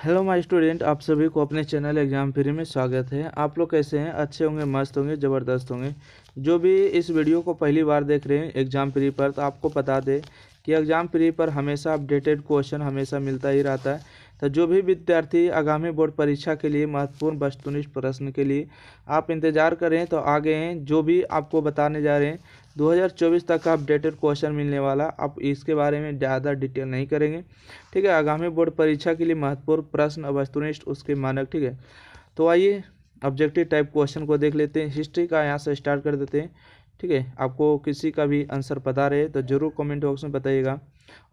Hello my student, आप सभी को अपने चैनल एग्जाम फ्री में स्वागत है। आप लोग कैसे हैं? अच्छे होंगे, मस्त होंगे, ज़बरदस्त होंगे। जो भी इस वीडियो को पहली बार देख रहे हैं एग्जाम फ्री पर, तो आपको बता दें कि एग्जाम फ्री पर हमेशा अपडेटेड क्वेश्चन हमेशा मिलता ही रहता है। तो जो भी विद्यार्थी आगामी बोर्ड परीक्षा के लिए महत्वपूर्ण वस्तुनिष्ठ प्रश्न के लिए आप इंतज़ार करें तो आगे हैं। जो भी आपको बताने जा रहे हैं 2024 तक का अपडेटेड क्वेश्चन मिलने वाला, आप इसके बारे में ज़्यादा डिटेल नहीं करेंगे। ठीक है, आगामी बोर्ड परीक्षा के लिए महत्वपूर्ण प्रश्न वस्तुनिष्ठ उसके मानक। ठीक है, तो आइए ऑब्जेक्टिव टाइप क्वेश्चन को देख लेते हैं। हिस्ट्री का यहाँ से स्टार्ट कर देते हैं। ठीक है, आपको किसी का भी आंसर पता रहे तो जरूर कमेंट बॉक्स में बताइएगा,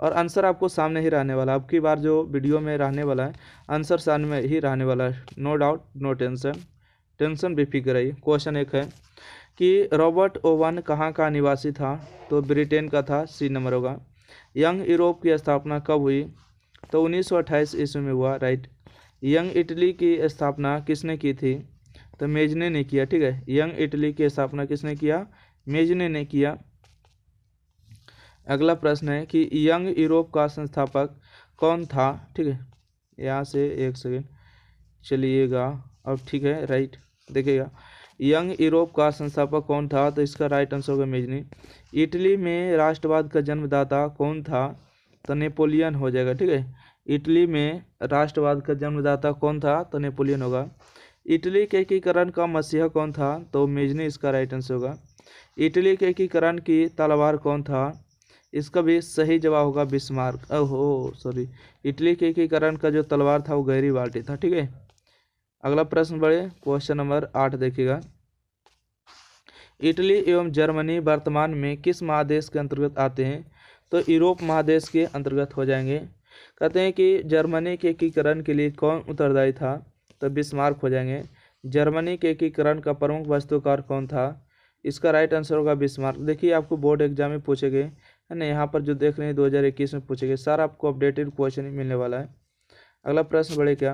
और आंसर आपको सामने ही रहने वाला है। अब की बार जो वीडियो में रहने वाला है आंसर सामने में ही रहने वाला है। No doubt, no tension, tension बेफिक्र रहिए। क्वेश्चन एक है कि रॉबर्ट ओवन कहाँ का निवासी था? तो ब्रिटेन का था, सी नंबर होगा। यंग यूरोप की स्थापना कब हुई? तो 1928 ईस्वी में हुआ, राइट। यंग इटली की स्थापना किसने की थी? तो मेजने ने किया। ठीक है, यंग इटली की स्थापना किसने किया? मेजने ने किया। अगला प्रश्न है कि यंग यूरोप का संस्थापक कौन था? ठीक है, यहाँ से एक सेकेंड चलिएगा। अब ठीक है, राइट, देखिएगा यंग यूरोप का संस्थापक कौन था? तो इसका राइट आंसर होगा मेजनी। इटली में राष्ट्रवाद का जन्मदाता कौन था? तो नेपोलियन हो जाएगा। ठीक है, इटली में राष्ट्रवाद का जन्मदाता कौन था? तो नेपोलियन होगा। इटली के एकीकरण का मसीहा कौन था? तो मेजनी इसका राइट आंसर होगा। इटली के एकीकरण की तलवार कौन था? इसका भी सही जवाब होगा बिस्मार्क। ओहो सॉरी, इटली के एकीकरण का जो तलवार था वो गैरीबाल्डी था। ठीक है, अगला प्रश्न बढ़े, क्वेश्चन नंबर 8 देखिएगा। इटली एवं जर्मनी वर्तमान में किस महादेश के अंतर्गत आते हैं? तो यूरोप महादेश के अंतर्गत हो जाएंगे। कहते हैं कि जर्मनी के एकीकरण के लिए कौन उत्तरदायी था? तो बिस्मार्क हो जाएंगे। जर्मनी के एकीकरण का प्रमुख वास्तुकार कौन था? इसका राइट आंसर होगा बिस्मार्क। देखिए आपको बोर्ड एग्जाम में पूछे गए है ना, यहाँ पर जो देख रहे हैं 2021 में पूछे गए, सारा आपको अपडेटेड क्वेश्चन ही मिलने वाला है। अगला प्रश्न बढ़े क्या,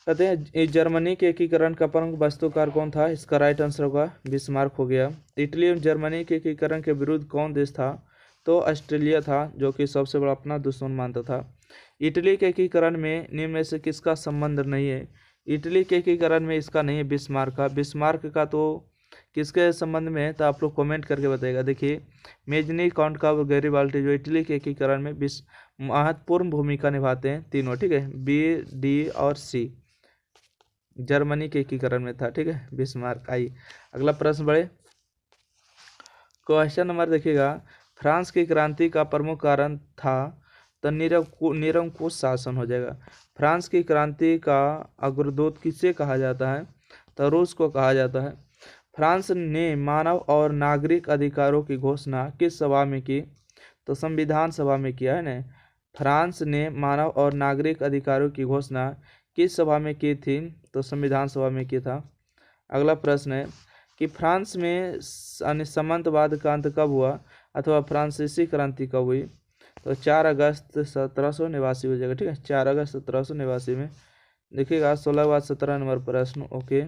कहते हैं जर्मनी के एकीकरण का प्रमुख वास्तुकार कौन था? इसका राइट आंसर होगा बिस्मार्क हो गया। इटली एवं जर्मनी के एकीकरण के विरुद्ध कौन देश था? तो ऑस्ट्रेलिया था, जो कि सबसे बड़ा अपना दुश्मन मानता था। इटली के एकीकरण में निम्न में से किसका संबंध नहीं है? इटली के एकीकरण में इसका नहीं है, बिस्मार्क का। बिस्मार्क का तो किसके संबंध में है? तो आप लोग कमेंट करके बताइएगा। देखिए मेजनी, काउंट का, गैरीबाल्डी जो इटली के एकीकरण में महत्वपूर्ण भूमिका निभाते हैं तीनों। ठीक है, बी, डी और सी जर्मनी के एकीकरण में था। ठीक है, बिस्मार्क। आई अगला प्रश्न बढ़े, क्वेश्चन नंबर देखिएगा। फ्रांस की क्रांति का प्रमुख कारण था? तो निरंकुश शासन हो जाएगा। फ्रांस की क्रांति का अग्रदूत किसे कहा जाता है? तो रूस को कहा जाता है। फ्रांस ने मानव और नागरिक अधिकारों की घोषणा किस सभा में की? तो संविधान सभा में किया है ना। फ्रांस ने मानव और नागरिक अधिकारों की घोषणा किस सभा में की थी? तो संविधान सभा में किया था। अगला प्रश्न है कि फ्रांस में सामंतवाद का अंत कब हुआ, अथवा फ्रांसीसी क्रांति कब हुई? तो 4 अगस्त 1789 हो जाएगा। ठीक है, 4 अगस्त 1789 में। देखिएगा 16 बाद 17 नंबर प्रश्न। ओके,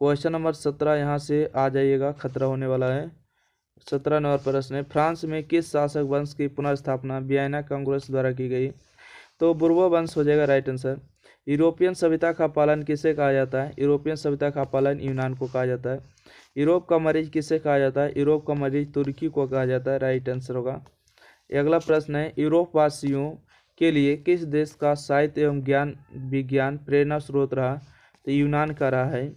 क्वेश्चन नंबर 17 यहाँ से आ जाइएगा, खतरा होने वाला है। 17 नंबर प्रश्न है, फ्रांस में किस शासक वंश की पुनर्स्थापना वियना कांग्रेस द्वारा की गई? तो बुर्बो वंश हो जाएगा राइट आंसर। यूरोपियन सभ्यता का पालन किसे कहा जाता है? यूरोपियन सभ्यता का पालन यूनान को कहा जाता है। यूरोप का मरीज किसे कहा जाता है? यूरोप का मरीज तुर्की को कहा जाता है, राइट आंसर होगा। अगला प्रश्न है, यूरोप वासियों के लिए किस देश का साहित्य एवं ज्ञान विज्ञान प्रेरणा स्रोत रहा? तो यूनान का रहा है।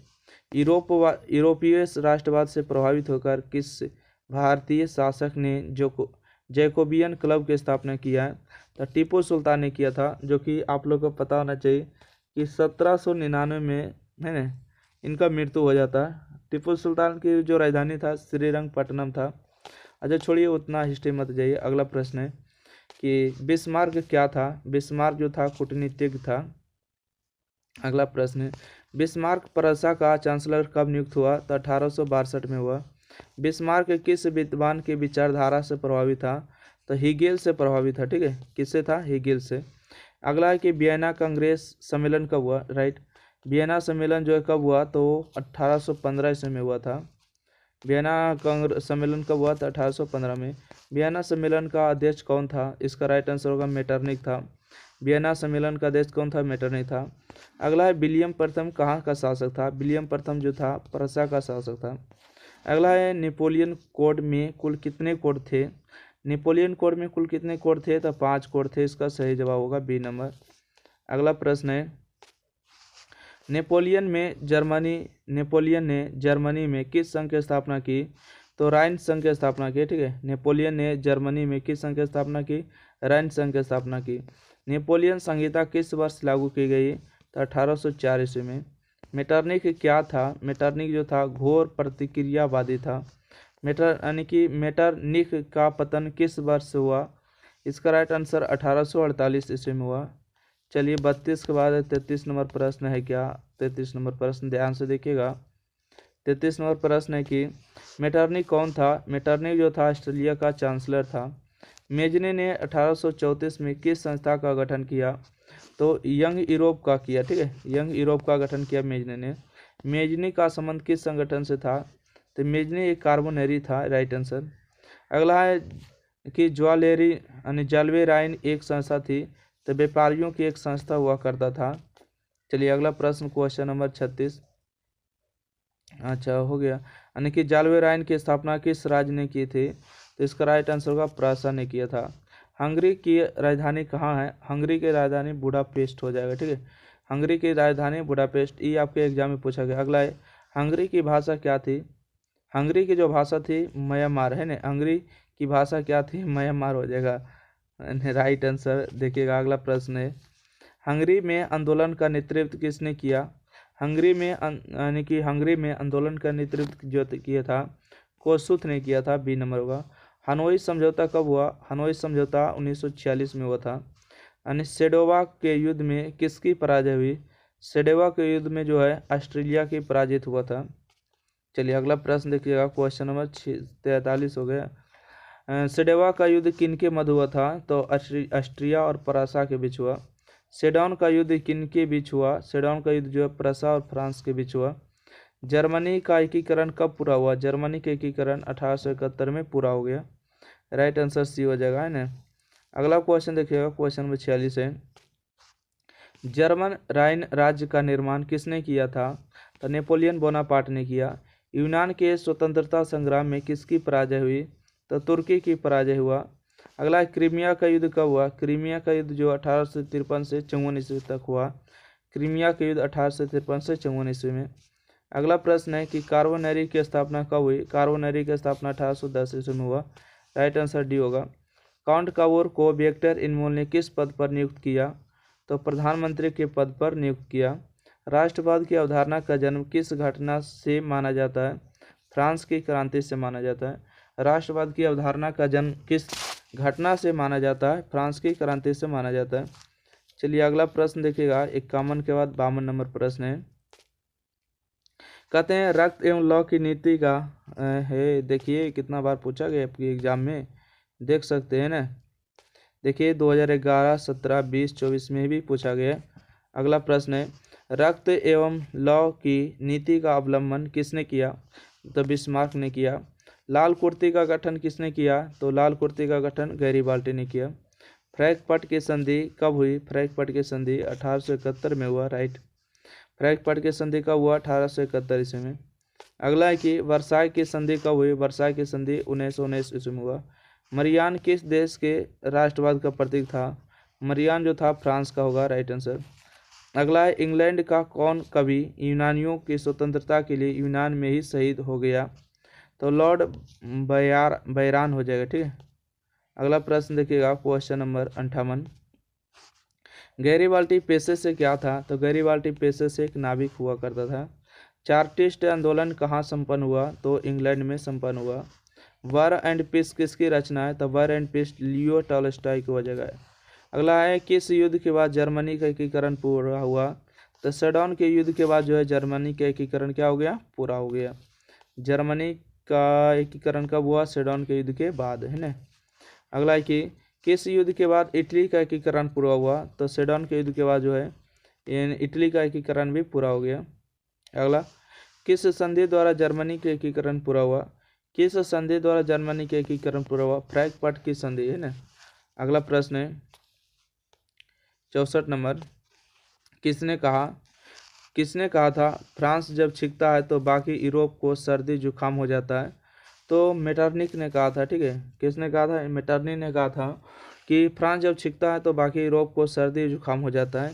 यूरोपीय राष्ट्रवाद से प्रभावित होकर किस भारतीय शासक ने जो जैकोबियन क्लब की स्थापना किया है? तो टीपू सुल्तान ने किया था, जो कि आप लोग को पता होना चाहिए कि 1799 में है ना इनका मृत्यु हो जाता है। टीपू सुल्तान की जो राजधानी था श्रीरंगपट्टनम था। अच्छा छोड़िए, उतना हिस्ट्री मत जाइए। अगला प्रश्न है कि बिस्मार्क क्या था? बिस्मार्क जो था कूटनीतिज्ञ था। अगला प्रश्न है, बिस्मार्क प्रशा का चांसलर कब नियुक्त हुआ? तो 1862 में हुआ। बिस्मार्क किस विद्वान की विचारधारा से प्रभावित था? तो हीगेल से प्रभावित था। ठीक है, किससे था? हीगेल से। अगला है कि वियना कांग्रेस सम्मेलन कब हुआ? राइट, वियना सम्मेलन जो है कब हुआ? तो 1815 ईस्वी में हुआ था। वियना कांग्रेस सम्मेलन कब हुआ? था 1815 में। वियना सम्मेलन का अध्यक्ष कौन था? इसका राइट आंसर होगा मेटरनिक था। वियना सम्मेलन का देश कौन था? मेटरनिख था। अगला है विलियम प्रथम कहाँ का शासक था? विलियम प्रथम जो था प्रसा का शासक था। अगला है नेपोलियन कोड में कुल कितने कोड थे? नेपोलियन कोड में कुल कितने कोड थे? तो 5 कोड थे। इसका सही जवाब होगा बी नंबर। अगला प्रश्न है नेपोलियन ने जर्मनी में किस संघ की स्थापना की? तो राइन संघ की स्थापना की। ठीक है, नेपोलियन ने जर्मनी में किस संघ की स्थापना की? राइन संघ की स्थापना की। नेपोलियन संहिता किस वर्ष लागू की गई? तो 1804 ईस्वी में। मेटरनिख क्या था? मेटरनिख जो था घोर प्रतिक्रियावादी था। मेटरनिख का पतन किस वर्ष हुआ? इसका राइट आंसर 1848 ईस्वी में हुआ। चलिए 32 के बाद 33 नंबर प्रश्न है क्या? 33 नंबर प्रश्न ध्यान से देखिएगा। 33 नंबर प्रश्न है कि मेटरनिख कौन था? मेटरनिख जो था ऑस्ट्रेलिया का चांसलर था। मेजनी ने 1834 में किस संस्था का गठन किया? तो यंग यूरोप का किया। ठीक है, यंग यूरोप का गठन किया मेजनी ने। मेजनी का संबंध किस संगठन से था? तो मेजनी एक कार्बोनरी था। Right answer. अगला है कि जाल्वेराइन एक संस्था थी। तो व्यापारियों की एक संस्था हुआ करता था। चलिए अगला प्रश्न क्वेश्चन नंबर 36। अच्छा हो गया। यानी कि जाल्वेराइन की स्थापना किस राज्य ने की थी? तो इसका राइट आंसर होगा प्रासा ने किया था। हंगरी की राजधानी कहाँ है? हंगरी की राजधानी बुडापेस्ट हो जाएगा। ठीक है, हंगरी की राजधानी बुडापेस्ट। ये आपके एग्जाम में पूछा गया। अगला है हंगरी की भाषा क्या थी? हंगरी की जो भाषा थी म्यांमार है ना। हंगरी की भाषा क्या थी? म्यांमार हो जाएगा। राइट आंसर देखिएगा। अगला प्रश्न है हंगरी में आंदोलन का नेतृत्व किसने किया? हंगरी में यानी कि हंगरी में आंदोलन का नेतृत्व जो किया था कोसुत ने किया था। बी नंबर होगा। हनोई समझौता कब हुआ? हनोई समझौता 1946 में हुआ था। यानी सेडोवा के युद्ध में किसकी पराजय हुई? सेडोवा के युद्ध में जो है ऑस्ट्रेलिया की पराजित हुआ था। चलिए अगला प्रश्न देखिएगा। क्वेश्चन नंबर 43 हो गया। सेडोवा का युद्ध किनके मध्य हुआ था? तो ऑस्ट्रिया और प्रसा के बीच हुआ। सेडोन का युद्ध किनके बीच हुआ? सेडोन का युद्ध जो है प्रसा और फ्रांस के बीच हुआ। जर्मनी का एकीकरण कब पूरा हुआ? जर्मनी का एकीकरण 1871 में पूरा हो गया। राइट आंसर सी हो जाएगा, है ना। अगला क्वेश्चन देखिएगा। क्वेश्चन नंबर 46 है जर्मन राइन राज्य का निर्माण किसने किया था? तो नेपोलियन बोनापार्ट ने किया। यूनान के स्वतंत्रता संग्राम में किसकी पराजय हुई? तो तुर्की की पराजय हुआ। अगला क्रीमिया का युद्ध कब हुआ? क्रीमिया का युद्ध जो 1853 से 54 ईस्वी तक हुआ। क्रीमिया का युद्ध 1853 से 54 ईस्वी में। अगला प्रश्न है कि कार्बोनरी की स्थापना कब हुई? कार्बोनरी की स्थापना 1810 ईस्वी में हुआ। राइट आंसर डी होगा। काउंट कावोर को विक्टर इनमोल ने किस पद पर नियुक्त किया? तो प्रधानमंत्री के पद पर नियुक्त किया। राष्ट्रवाद की अवधारणा का जन्म किस घटना से माना जाता है? फ्रांस की क्रांति से माना जाता है। राष्ट्रवाद की अवधारणा का जन्म किस घटना से माना जाता है? फ्रांस की क्रांति से माना जाता है। चलिए अगला प्रश्न देखिएगा। 51 के बाद 52 नंबर प्रश्न है। कहते हैं रक्त एवं लौ की नीति का है। देखिए कितना बार पूछा गया आपके एग्जाम में, देख सकते हैं ना। देखिए 2011, 17, 20, 24 में भी पूछा गया। अगला प्रश्न है रक्त एवं लौ की नीति का अवलंबन किसने किया? तो बिस्मार्क ने किया। लाल कुर्ती का गठन किसने किया? तो लाल कुर्ती का गठन गैरीबाल्टी ने किया। फ्रैंकफर्ट की संधि कब हुई? फ्रैंकफर्ट की संधि 1871 में हुआ। राइट, फ्रैंकफर्ट की संधि कब हुआ? 1871 ईस्वी में। अगला है कि वर्साई की संधि कब हुई? वर्साई की संधि 1919 ईस्वी में हुआ। मरियान किस देश के राष्ट्रवाद का प्रतीक था? मरियान जो था फ्रांस का होगा। Right answer. अगला है इंग्लैंड का कौन कवि यूनानियों की स्वतंत्रता के लिए यूनान में ही शहीद हो गया? तो लॉर्ड बैरान हो जाएगा। ठीक है। अगला प्रश्न देखिएगा। क्वेश्चन नंबर 58 गैरीबाल्टी पेशे से क्या था? तो गैरीबाल्टी पेशे से एक नाविक हुआ करता था। चार्टिस्ट आंदोलन कहाँ संपन्न हुआ? तो इंग्लैंड में संपन्न हुआ। वार एंड पीस किसकी रचना है? तो war and piece Leo Tolstoy की वजह है। अगला है किस युद्ध के बाद जर्मनी का एकीकरण पूरा हुआ? तो सडॉन के युद्ध के बाद जो है जर्मनी का एकीकरण क्या हो गया? पूरा हो गया। जर्मनी का एकीकरण कब हुआ? सडॉन के युद्ध के बाद, है ना। अगला है कि किस युद्ध के बाद इटली का एकीकरण पूरा हुआ? तो सडॉन के युद्ध के बाद जो है इटली का एकीकरण भी पूरा हो गया। अगला किस संधि द्वारा जर्मनी के एकीकरण पूरा हुआ? किस संधि द्वारा जर्मनी के एकीकरण पूरा हुआ? फ्रैंकफर्ट की संधि, है ना। अगला प्रश्न है 64 नंबर, किसने कहा था फ्रांस जब छींकता है तो बाकी यूरोप को सर्दी जुकाम हो जाता है? तो मेटरनिक ने कहा था। ठीक है, किसने कहा था? मेटरनी ने कहा था कि फ्रांस जब छींकता है तो बाकी यूरोप को सर्दी जुकाम हो जाता है।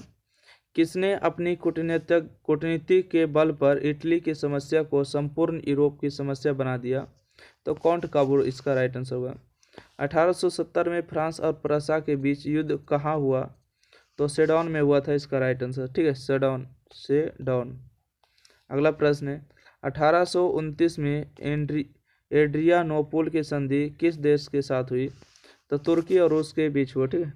किसने अपनी कूटनीति के बल पर इटली की समस्या को संपूर्ण यूरोप की समस्या बना दिया? तो काउंट काबूल इसका राइट आंसर होगा। 1870 में फ्रांस और प्रूसिया के बीच युद्ध कहाँ हुआ? तो सेडौन में हुआ था, इसका राइट आंसर। ठीक है, सेडौन। अगला प्रश्न है, 1829 में एड्रियानोपुल की संधि किस देश के साथ हुई? तो तुर्की और रूस के बीच हुआ। ठीक है,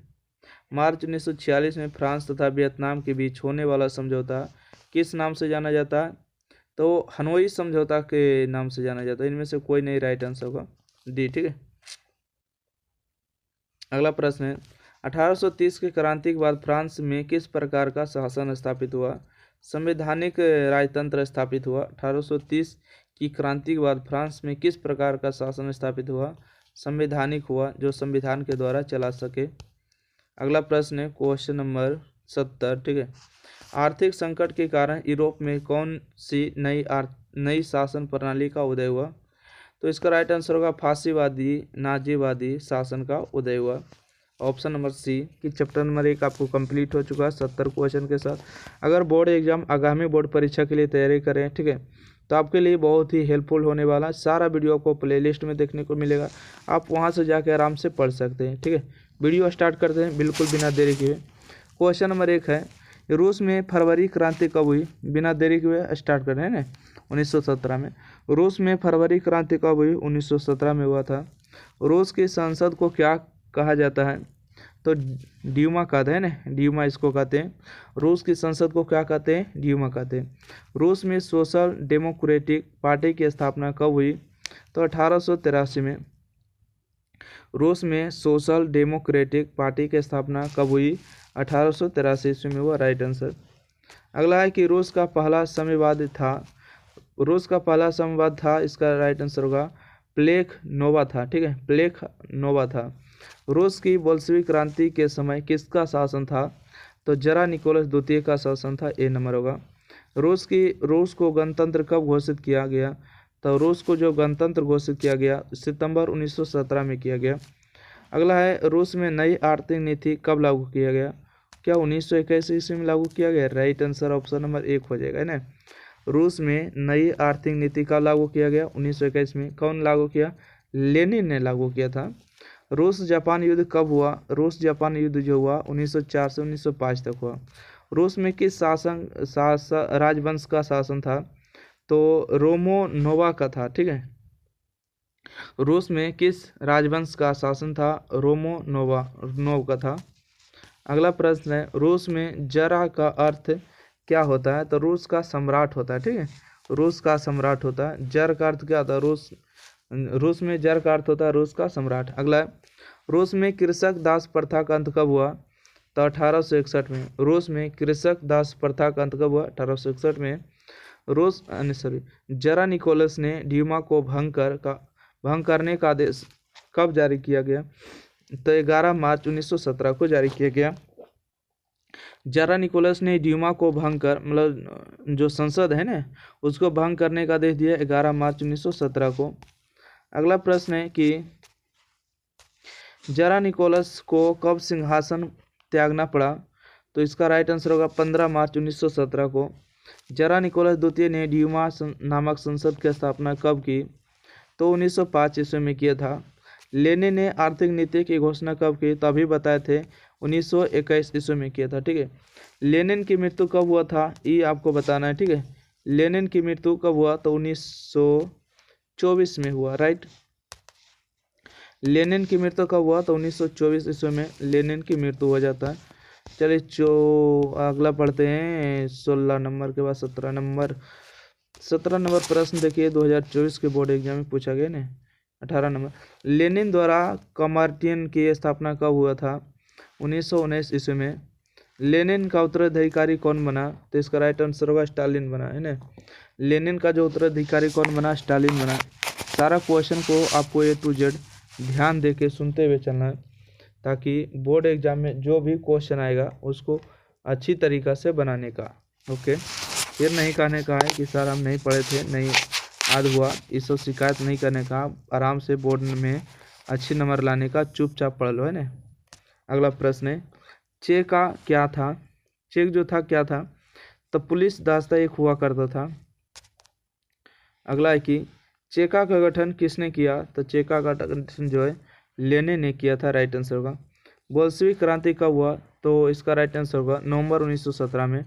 मार्च 1946 में फ्रांस तथा वियतनाम के बीच होने वाला समझौता किस नाम से जाना जाता है? तो हनोई समझौता के नाम से जाना जाता है। इनमें से कोई नहीं राइट आंसर होगा, डी। ठीक है, अगला प्रश्न है, 1830 की क्रांति के बाद फ्रांस में किस प्रकार का शासन स्थापित हुआ? संवैधानिक राजतंत्र स्थापित हुआ। 1830 की क्रांति के बाद फ्रांस में किस प्रकार का शासन स्थापित हुआ? संवैधानिक हुआ, जो संविधान के द्वारा चला सके। अगला प्रश्न है क्वेश्चन नंबर 70। ठीक है, आर्थिक संकट के कारण यूरोप में कौन सी नई शासन प्रणाली का उदय हुआ? तो इसका राइट आंसर होगा फांसीवादी नाजीवादी शासन का उदय हुआ। ऑप्शन नंबर सी कि चैप्टर नंबर 1 आपको कंप्लीट हो चुका है 70 क्वेश्चन के साथ। अगर बोर्ड एग्जाम आगामी बोर्ड परीक्षा के लिए तैयारी करें, ठीक है, तो आपके लिए बहुत ही हेल्पफुल होने वाला। सारा वीडियो आपको प्लेलिस्ट में देखने को मिलेगा, आप वहां से जाकर आराम से पढ़ सकते हैं। ठीक है, वीडियो स्टार्ट करते हैं बिल्कुल बिना देरी किए। क्वेश्चन नंबर 1 है, रूस में फरवरी क्रांति कब हुई? बिना देरी किए स्टार्ट कर रहे हैं ना, 1917 में। रूस में फरवरी क्रांति कब हुई? 1917 में हुआ था। रूस की संसद को क्या कहा जाता है? तो ड्यूमा कहते हैं ना, ड्यूमा इसको कहते हैं। रूस की संसद को क्या कहते हैं? ड्यूमा कहते हैं। रूस में सोशल डेमोक्रेटिक पार्टी की स्थापना कब हुई? तो 1883 में। रूस में सोशल डेमोक्रेटिक पार्टी की स्थापना कब हुई? 1883 ईस्वी में हुआ, राइट आंसर। अगला है कि रूस का पहला साम्यवाद था, इसका राइट आंसर होगा प्लेख नोवा था। ठीक है, प्लेख नोवा था। रूस की बोल्शेविक क्रांति के समय किसका शासन था? तो जरा निकोलस द्वितीय का शासन था, ए नंबर होगा। रूस को गणतंत्र कब घोषित किया गया? तो रूस को जो गणतंत्र घोषित किया गया सितंबर 1917 में किया गया। अगला है, रूस में नई आर्थिक नीति कब लागू किया गया? क्या 1921 ईस्वी में लागू किया गया? राइट आंसर ऑप्शन नंबर 1 हो जाएगा ना। रूस में नई आर्थिक नीति कब लागू किया गया? 1921 में। कौन लागू किया? लेनिन ने लागू किया था। रूस जापान युद्ध कब हुआ? रूस जापान युद्ध जो हुआ 1904 से 1905 तक हुआ। रूस में किस राजवंश का शासन था? तो रोमानोवा का था। ठीक है, रूस में किस राजवंश का शासन था? रोमानोव का था। अगला प्रश्न है, रूस में जरा का अर्थ क्या होता है? तो रूस का सम्राट होता है। ठीक है, रूस का सम्राट होता है। जर का अर्थ क्या होता है? रूस में जर का अर्थ होता है रूस का सम्राट। अगला है, रूस में कृषक दास प्रथा का अंत कब हुआ? तो 1861 में। रूस में कृषक दास प्रथा का अंत कब हुआ? 1861 में। जरा निकोलस ने ड्यूमा को भंग करने का आदेश कब जारी किया गया? तो 11 मार्च 1917 को जारी किया गया। जरा निकोलस ने ड्यूमा को भंग कर, मतलब जो संसद है ना, उसको भंग करने का आदेश दिया 11 मार्च 1917 को। अगला प्रश्न है कि जरा निकोलस को कब सिंहासन त्यागना पड़ा? तो इसका राइट आंसर होगा 15 मार्च 1917 को। जरा निकोलस द्वितीय ने ड्यूमा नामक संसद की स्थापना कब की? तो 1905 ईस्वी में किया था। लेनिन ने आर्थिक नीति की घोषणा कब की? तो अभी बताए थे 1921 ईस्वी में किया था। ठीक है, लेनिन की मृत्यु कब हुआ था? ये आपको बताना है। ठीक है, लेनिन की मृत्यु कब हुआ? तो 1924 में हुआ, राइट। लेनिन की मृत्यु कब हुआ? तो 1924 ईस्वी में लेनिन की मृत्यु हो जाता है। चलिए अगला पढ़ते हैं 16 नंबर के बाद 17 नंबर प्रश्न देखिए 2024 के बोर्ड एग्जाम में पूछा गया ना। 18 नंबर, लेनिन द्वारा कॉमर्टियन की स्थापना कब हुआ था? 1919 ईस्वी में। लेनिन का उत्तराधिकारी कौन बना? तो इसका राइट आंसर होगा स्टालिन बना, है ना। लेनिन का जो उत्तराधिकारी कौन बना? स्टालिन बना। सारा क्वेश्चन को आपको A to Z ध्यान दे के सुनते हुए चलना है, ताकि बोर्ड एग्जाम में जो भी क्वेश्चन आएगा उसको अच्छी तरीक़ा से बनाने का। ओके, फिर नहीं कहने का है कि सर हम नहीं पढ़े थे, नहीं याद हुआ, इस सब शिकायत नहीं करने का। आराम से बोर्ड में अच्छे नंबर लाने का, चुपचाप पढ़ लो, है ना। अगला प्रश्न है, चेक का क्या था? चेक जो था क्या था? तो पुलिस दास्ता एक हुआ करता था। अगला है कि चेका का गठन किसने किया? तो चेका का गठन जो है लेनिन ने किया था, राइट आंसर होगा। बोल्शेविक क्रांति कब हुआ? तो इसका राइट आंसर होगा नवंबर 1917 में।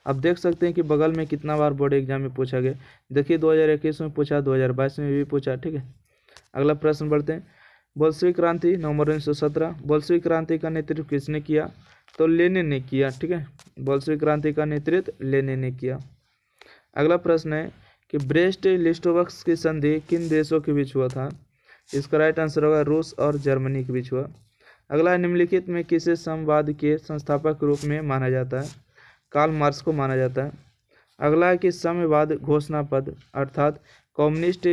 अब देख सकते हैं कि बगल में कितना बार बोर्ड एग्जाम में पूछा गया। देखिए 2021 में पूछा, 2022 में भी पूछा, ठीक है। अगला प्रश्न बढ़ते हैं। बोल्शेविक क्रांति नवंबर 1917, बोल्शेविक क्रांति का नेतृत्व किसने किया? तो लेनिन ने किया, ठीक है। बोल्शेविक क्रांति का नेतृत्व लेनिन ने किया। अगला प्रश्न है कि ब्रेस्ट लिस्टोवस्क की संधि किन देशों के बीच हुआ था? इसका राइट आंसर होगा रूस और जर्मनी के बीच हुआ। अगला, निम्नलिखित में किसे साम्यवाद के संस्थापक के रूप में माना जाता है? कार्ल मार्क्स को माना जाता है। अगला है कि साम्यवाद घोषणा पद अर्थात कम्युनिस्ट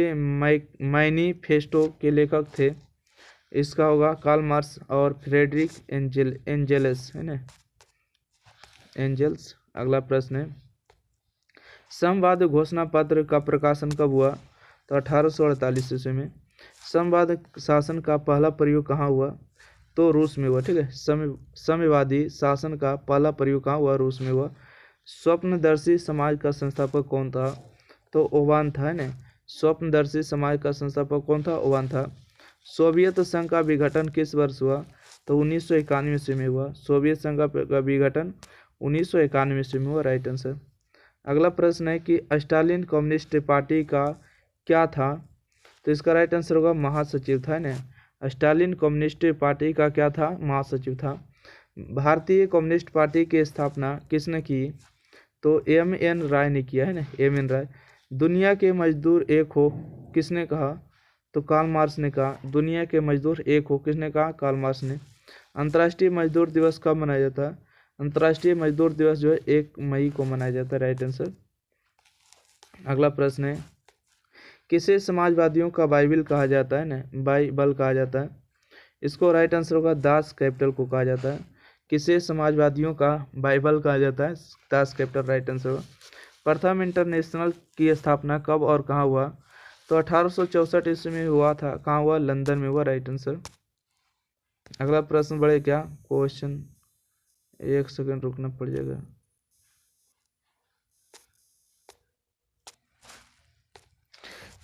मैनिफेस्टो के लेखक थे। इसका होगा कार्ल मार्क्स और फ्रेडरिक एंजेल्स, है ना, एंजेल्स। अगला प्रश्न है, साम्यवाद घोषणा पत्र का प्रकाशन कब हुआ? तो 1848 ईस्वी में। साम्यवाद शासन का पहला प्रयोग कहाँ हुआ? तो रूस में हुआ, ठीक है। साम्यवादी शासन का पहला प्रयोग कहाँ हुआ? रूस में हुआ। स्वप्नदर्शी समाज का संस्थापक कौन था? तो ओवान था, है ना। स्वप्नदर्शी समाज का संस्थापक कौन था? ओवान था। सोवियत संघ का विघटन किस वर्ष हुआ? तो 1991 ईस्वी में हुआ। सोवियत संघ का विघटन 1991 ईस्वी में हुआ, राइट आंसर। अगला प्रश्न है कि स्टालिन कम्युनिस्ट पार्टी का क्या था? तो इसका राइट आंसर होगा महासचिव था, ना। स्टालिन कम्युनिस्ट पार्टी का क्या था? महासचिव था। भारतीय कम्युनिस्ट पार्टी की स्थापना किसने की? तो एम.एन. राय ने किया, है ना, एम.एन. राय। दुनिया के मजदूर एक हो किसने कहा? तो कार्ल मार्क्स ने कहा। दुनिया के मजदूर एक हो किसने कहा? कार्ल मार्क्स ने। अंतर्राष्ट्रीय मजदूर दिवस कब मनाया जाता है? अंतर्राष्ट्रीय मजदूर दिवस जो है 1 मई को मनाया जाता है, राइट आंसर। अगला प्रश्न है, किसे समाजवादियों का बाइबिल कहा जाता है? ना, बाइबल कहा जाता है। इसको राइट आंसर होगा दास कैपिटल को कहा जाता है। किसे समाजवादियों का बाइबल कहा जाता है? दास कैपिटल, राइट आंसर होगा। प्रथम इंटरनेशनल की स्थापना कब और कहाँ हुआ? तो 1864 ईस्वी में हुआ था। कहाँ हुआ? लंदन में हुआ, राइट आंसर। अगला प्रश्न बढ़े क्या? क्वेश्चन 1 सेकंड रुकना पड़ जाएगा।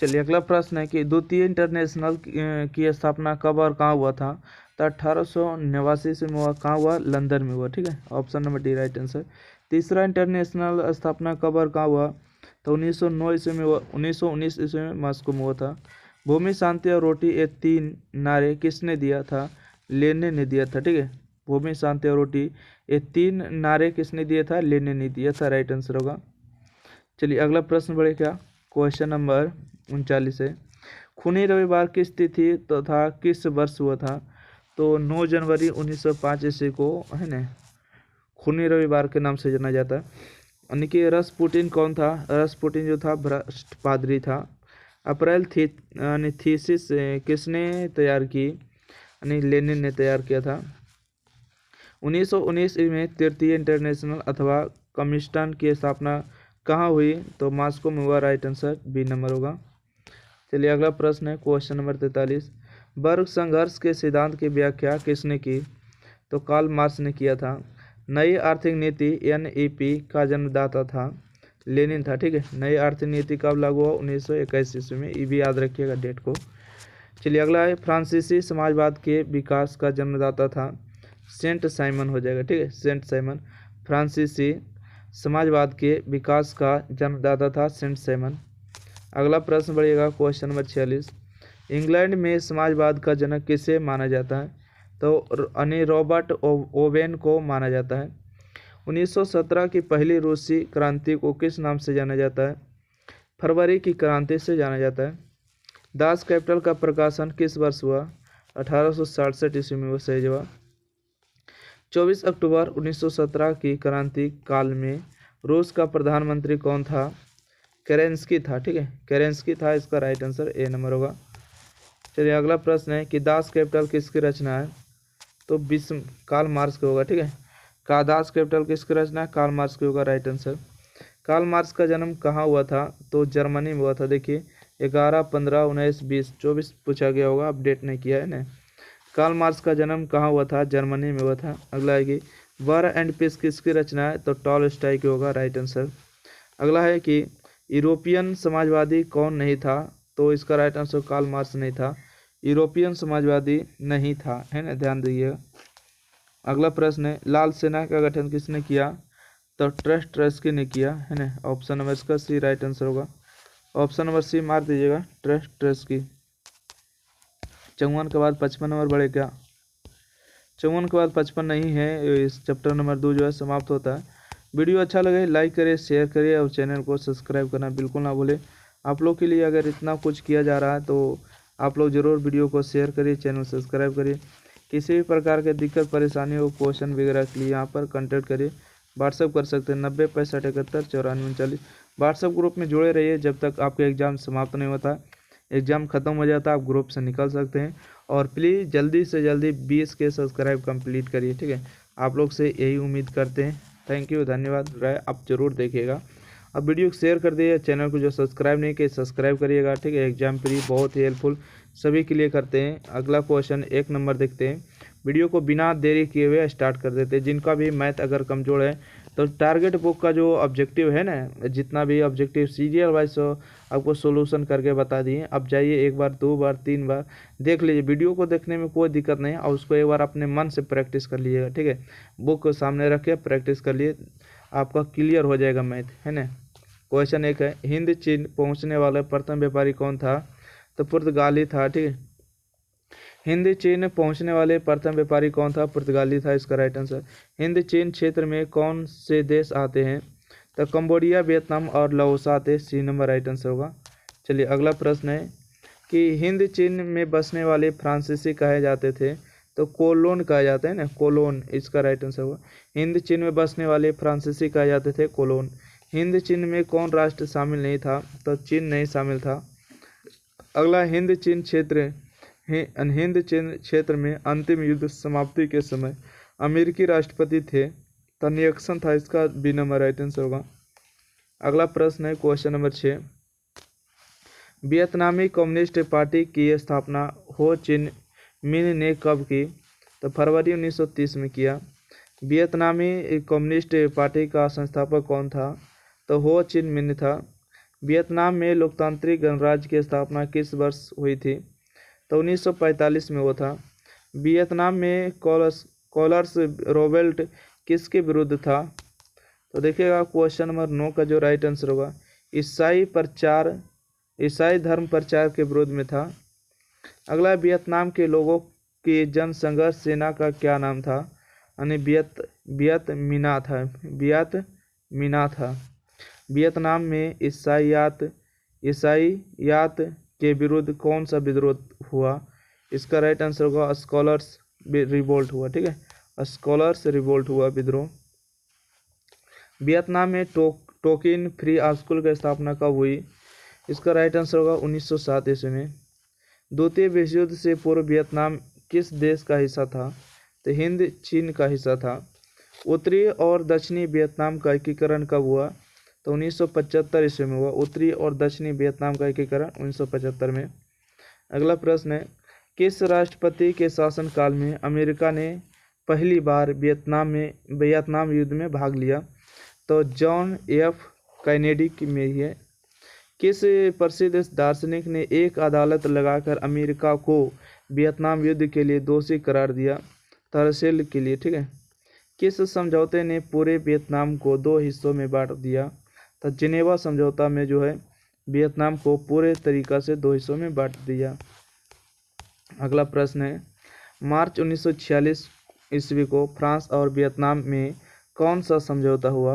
चलिए अगला प्रश्न है कि द्वितीय इंटरनेशनल की स्थापना कब और कहाँ हुआ था? तो 1889 ईस्वी में हुआ। कहाँ हुआ? लंदन में हुआ, ठीक है। Option number D right answer. तीसरा इंटरनेशनल स्थापना कब और कहाँ हुआ? तो 1909 ईस्वी में हुआ। 1919 ईस्वी में मॉस्को में हुआ था। भूमि, शांति और रोटी ये 3 नारे किसने दिया था? लेनिन ने दिया था, ठीक है। भूमि, शांति और रोटी ये 3 नारे किसने दिया था? लेनिन ने दिया था, राइट आंसर होगा। चलिए अगला प्रश्न बढ़े क्या? क्वेश्चन नंबर 39 है, खूनी रविवार किस तिथि तथा किस वर्ष हुआ था? तो 9 जनवरी 1905 ईस्वी को, है ना, खूनी रविवार के नाम से जाना जाता है। यानी कि रसपुटिन कौन था? रसपुटिन जो था भ्रष्ट पादरी था। अप्रैल थीसिस किसने तैयार की? यानी लेनिन ने तैयार किया था। 1919 में तृतीय इंटरनेशनल अथवा कम्युनिस्टन की स्थापना कहाँ हुई? तो मॉस्को में हुआ, राइट आंसर बी नंबर होगा। चलिए अगला प्रश्न है क्वेश्चन नंबर 43, वर्ग संघर्ष के सिद्धांत की व्याख्या किसने की? तो कार्ल मार्क्स ने किया था। नई आर्थिक नीति NEP का जन्मदाता था लेनिन था, ठीक है। नई आर्थिक नीति कब लागू हुआ? 1921 ईस्वी में। ये भी याद रखिएगा डेट को। चलिए अगला है, फ्रांसीसी समाजवाद के विकास का जन्मदाता था सेंट साइमन हो जाएगा, ठीक है, सेंट साइमन। फ्रांसीसी समाजवाद के विकास का जन्मदाता था सेंट साइमन। अगला प्रश्न बढ़िएगा क्वेश्चन नंबर 46, इंग्लैंड में समाजवाद का जनक किसे माना जाता है? तो रॉबर्ट ओवेन को माना जाता है। 1917 की पहली रूसी क्रांति को किस नाम से जाना जाता है? फरवरी की क्रांति से जाना जाता है। दास कैपिटल का प्रकाशन किस वर्ष हुआ? 1867 ईस्वी में वो सही जवाब। 24 अक्टूबर 1917 की क्रांति काल में रूस का प्रधानमंत्री कौन था? केरेंस्की था, ठीक है, केरेंस्की था। इसका राइट आंसर ए नंबर होगा। चलिए अगला प्रश्न है कि दास कैपिटल किसकी रचना है? तो विश्व कार्ल मार्क्स का होगा, ठीक है। का दास कैपिटल किसकी रचना है? कार्ल मार्क्स की होगा, राइट आंसर। कार्ल मार्क्स का जन्म कहाँ हुआ था? तो जर्मनी में हुआ था। देखिए 11, 15, 19, 20, 24 पूछा गया होगा, अपडेट नहीं किया है ना। कार्ल मार्क्स का जन्म कहाँ हुआ था? जर्मनी में हुआ था। अगला है कि वार एंड पीस किसकी रचना है? तो टॉलस्टॉय की होगा, राइट आंसर। अगला है कि यूरोपियन समाजवादी कौन नहीं था? तो इसका राइट आंसर कार्ल मार्क्स नहीं था, यूरोपियन समाजवादी नहीं था, है ना, ध्यान दीजिएगा। अगला प्रश्न है लाल सेना का गठन किसने किया? तो ट्रस्की ने किया, है ना। ऑप्शन नंबर इसका सी राइट आंसर होगा। ऑप्शन नंबर सी मार दीजिएगा, ट्रस्की। 54 के बाद 55 नंबर बढ़े क्या? 54 के बाद 55 नहीं है, इस चैप्टर नंबर 2 जो है समाप्त होता है। वीडियो अच्छा लगे लाइक करिए, शेयर करिए और चैनल को सब्सक्राइब करना बिल्कुल ना भूलें। आप लोग के लिए अगर इतना कुछ किया जा रहा है तो आप लोग ज़रूर वीडियो को शेयर करिए, चैनल सब्सक्राइब करिए। किसी भी प्रकार के दिक्कत परेशानी हो, क्वेश्चन वगैरह के लिए यहाँ पर कॉन्टैक्ट करिए। व्हाट्सअप कर सकते हैं 90 65 71 94 39। व्हाट्सअप ग्रुप में जुड़े रहिए जब तक आपका एग्ज़ाम समाप्त नहीं होता। एग्ज़ाम ख़त्म हो जाता है आप ग्रुप से निकल सकते हैं। और प्लीज़ जल्दी से जल्दी 20 के सब्सक्राइब कंप्लीट करिए, ठीक है। आप लोग से यही उम्मीद करते हैं। थैंक यू, धन्यवाद। राय आप ज़रूर देखिएगा। अब वीडियो को शेयर कर दिए, चैनल को जो सब्सक्राइब नहीं किए सब्सक्राइब करिएगा, ठीक है। एग्जाम प्री बहुत ही हेल्पफुल सभी के लिए करते हैं। अगला क्वेश्चन 1 नंबर देखते हैं। वीडियो को बिना देरी किए हुए स्टार्ट कर देते हैं। जिनका भी मैथ अगर कमज़ोर है तो टारगेट बुक का जो ऑब्जेक्टिव है ना, जितना भी ऑब्जेक्टिव सीरियल वाइज आपको सोल्यूशन करके बता दिए। अब जाइए 1 बार 2 बार 3 बार देख लीजिए, वीडियो को देखने में कोई दिक्कत नहीं है और उसको एक बार अपने मन से प्रैक्टिस कर लीजिएगा, ठीक है। बुक को सामने रख के प्रैक्टिस कर लिए, आपका क्लियर हो जाएगा मैथ, है ना। क्वेश्चन 1 है हिंद चीन पहुंचने वाला प्रथम व्यापारी कौन था? तो पुर्तगाली था, ठीक है। हिंद चीन पहुंचने वाले प्रथम व्यापारी कौन था? पुर्तगाली था, इसका राइट आंसर। हिंद चीन क्षेत्र में कौन से देश आते हैं? तो कंबोडिया, वियतनाम और लाओस आते, सी नंबर राइट आंसर होगा। चलिए अगला प्रश्न है कि हिंद चीन में बसने वाले फ्रांसीसी कहे जाते थे? तो कोलोन कहा जाता है ना, कोलोन, इसका राइट आंसर होगा। हिंद चीन में बसने वाले फ्रांसीसी कहे जाते थे कोलोन। हिंद चीन में कौन राष्ट्र शामिल नहीं था? तो चीन नहीं शामिल था। अगला हिंद चीन क्षेत्र में अंतिम युद्ध समाप्ति के समय अमेरिकी राष्ट्रपति थे? तो निक्सन था, इसका बी नंबर राइट आंसर होगा। अगला प्रश्न है क्वेश्चन नंबर 6। वियतनामी कम्युनिस्ट पार्टी की स्थापना हो चिन मिन ने कब की? तो फरवरी 1930 में किया। वियतनामी कम्युनिस्ट पार्टी का संस्थापक कौन था? तो हो चिन मिन था। वियतनाम में लोकतांत्रिक गणराज्य की स्थापना किस वर्ष हुई थी? तो 1945 में हुआ था। वियतनाम में कॉलर्स रोवेल्ट किसके विरुद्ध था? तो देखिएगा क्वेश्चन नंबर 9 का जो राइट आंसर होगा ईसाई धर्म प्रचार के विरोध में था। अगला वियतनाम के लोगों की जनसंघर्ष सेना का क्या नाम था? यानी वियत मिना था। वियतनाम में ईसाईयात के विरुद्ध कौन सा विद्रोह हुआ? इसका राइट आंसर होगा स्कॉलर्स रिवोल्ट हुआ, ठीक है। स्कॉलर्स रिवोल्ट हुआ विद्रोह। वियतनाम में टोकिन फ्री स्कूल की स्थापना कब हुई? इसका राइट आंसर होगा 1907 ईस्वी में। द्वितीय विश्व युद्ध से पूर्व वियतनाम किस देश का हिस्सा था? तो हिंद चीन का हिस्सा था। उत्तरी और दक्षिणी वियतनाम का एकीकरण कब हुआ? तो 1975 ईस्वी में हुआ। उत्तरी और दक्षिणी वियतनाम का एकीकरण 1975 में। अगला प्रश्न है किस राष्ट्रपति के शासनकाल में अमेरिका ने पहली बार वियतनाम युद्ध में भाग लिया? तो जॉन एफ कैनेडी में ही है। किस प्रसिद्ध दार्शनिक ने एक अदालत लगाकर अमेरिका को वियतनाम युद्ध के लिए दोषी करार दिया? तरसेल के लिए, ठीक है। किस समझौते ने पूरे वियतनाम को 2 हिस्सों में बांट दिया? तो जिनेवा समझौता में जो है वियतनाम को पूरे तरीका से 2 हिस्सों में बांट दिया। अगला प्रश्न है मार्च 1946 ईस्वी को फ्रांस और वियतनाम में कौन सा समझौता हुआ?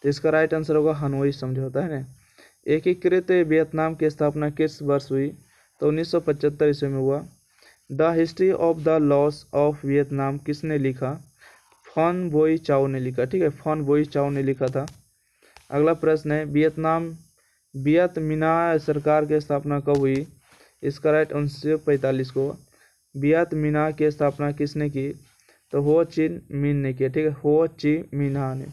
तो इसका राइट आंसर होगा हनोई समझौता, है ना। एकीकृत वियतनाम की स्थापना किस वर्ष हुई? तो 1975 ईस्वी में हुआ। The history of the loss of Vietnam किसने लिखा? फॉन बोई चाओ ने लिखा, ठीक है। फॉन बोई चाओ ने लिखा था। अगला प्रश्न है वियत मिना सरकार की स्थापना कब हुई? इसका राइट 1945 को। वियत मिना की स्थापना किसने की? तो हो ची मिन ने किया, ठीक है, हो ची मिन्हा ने।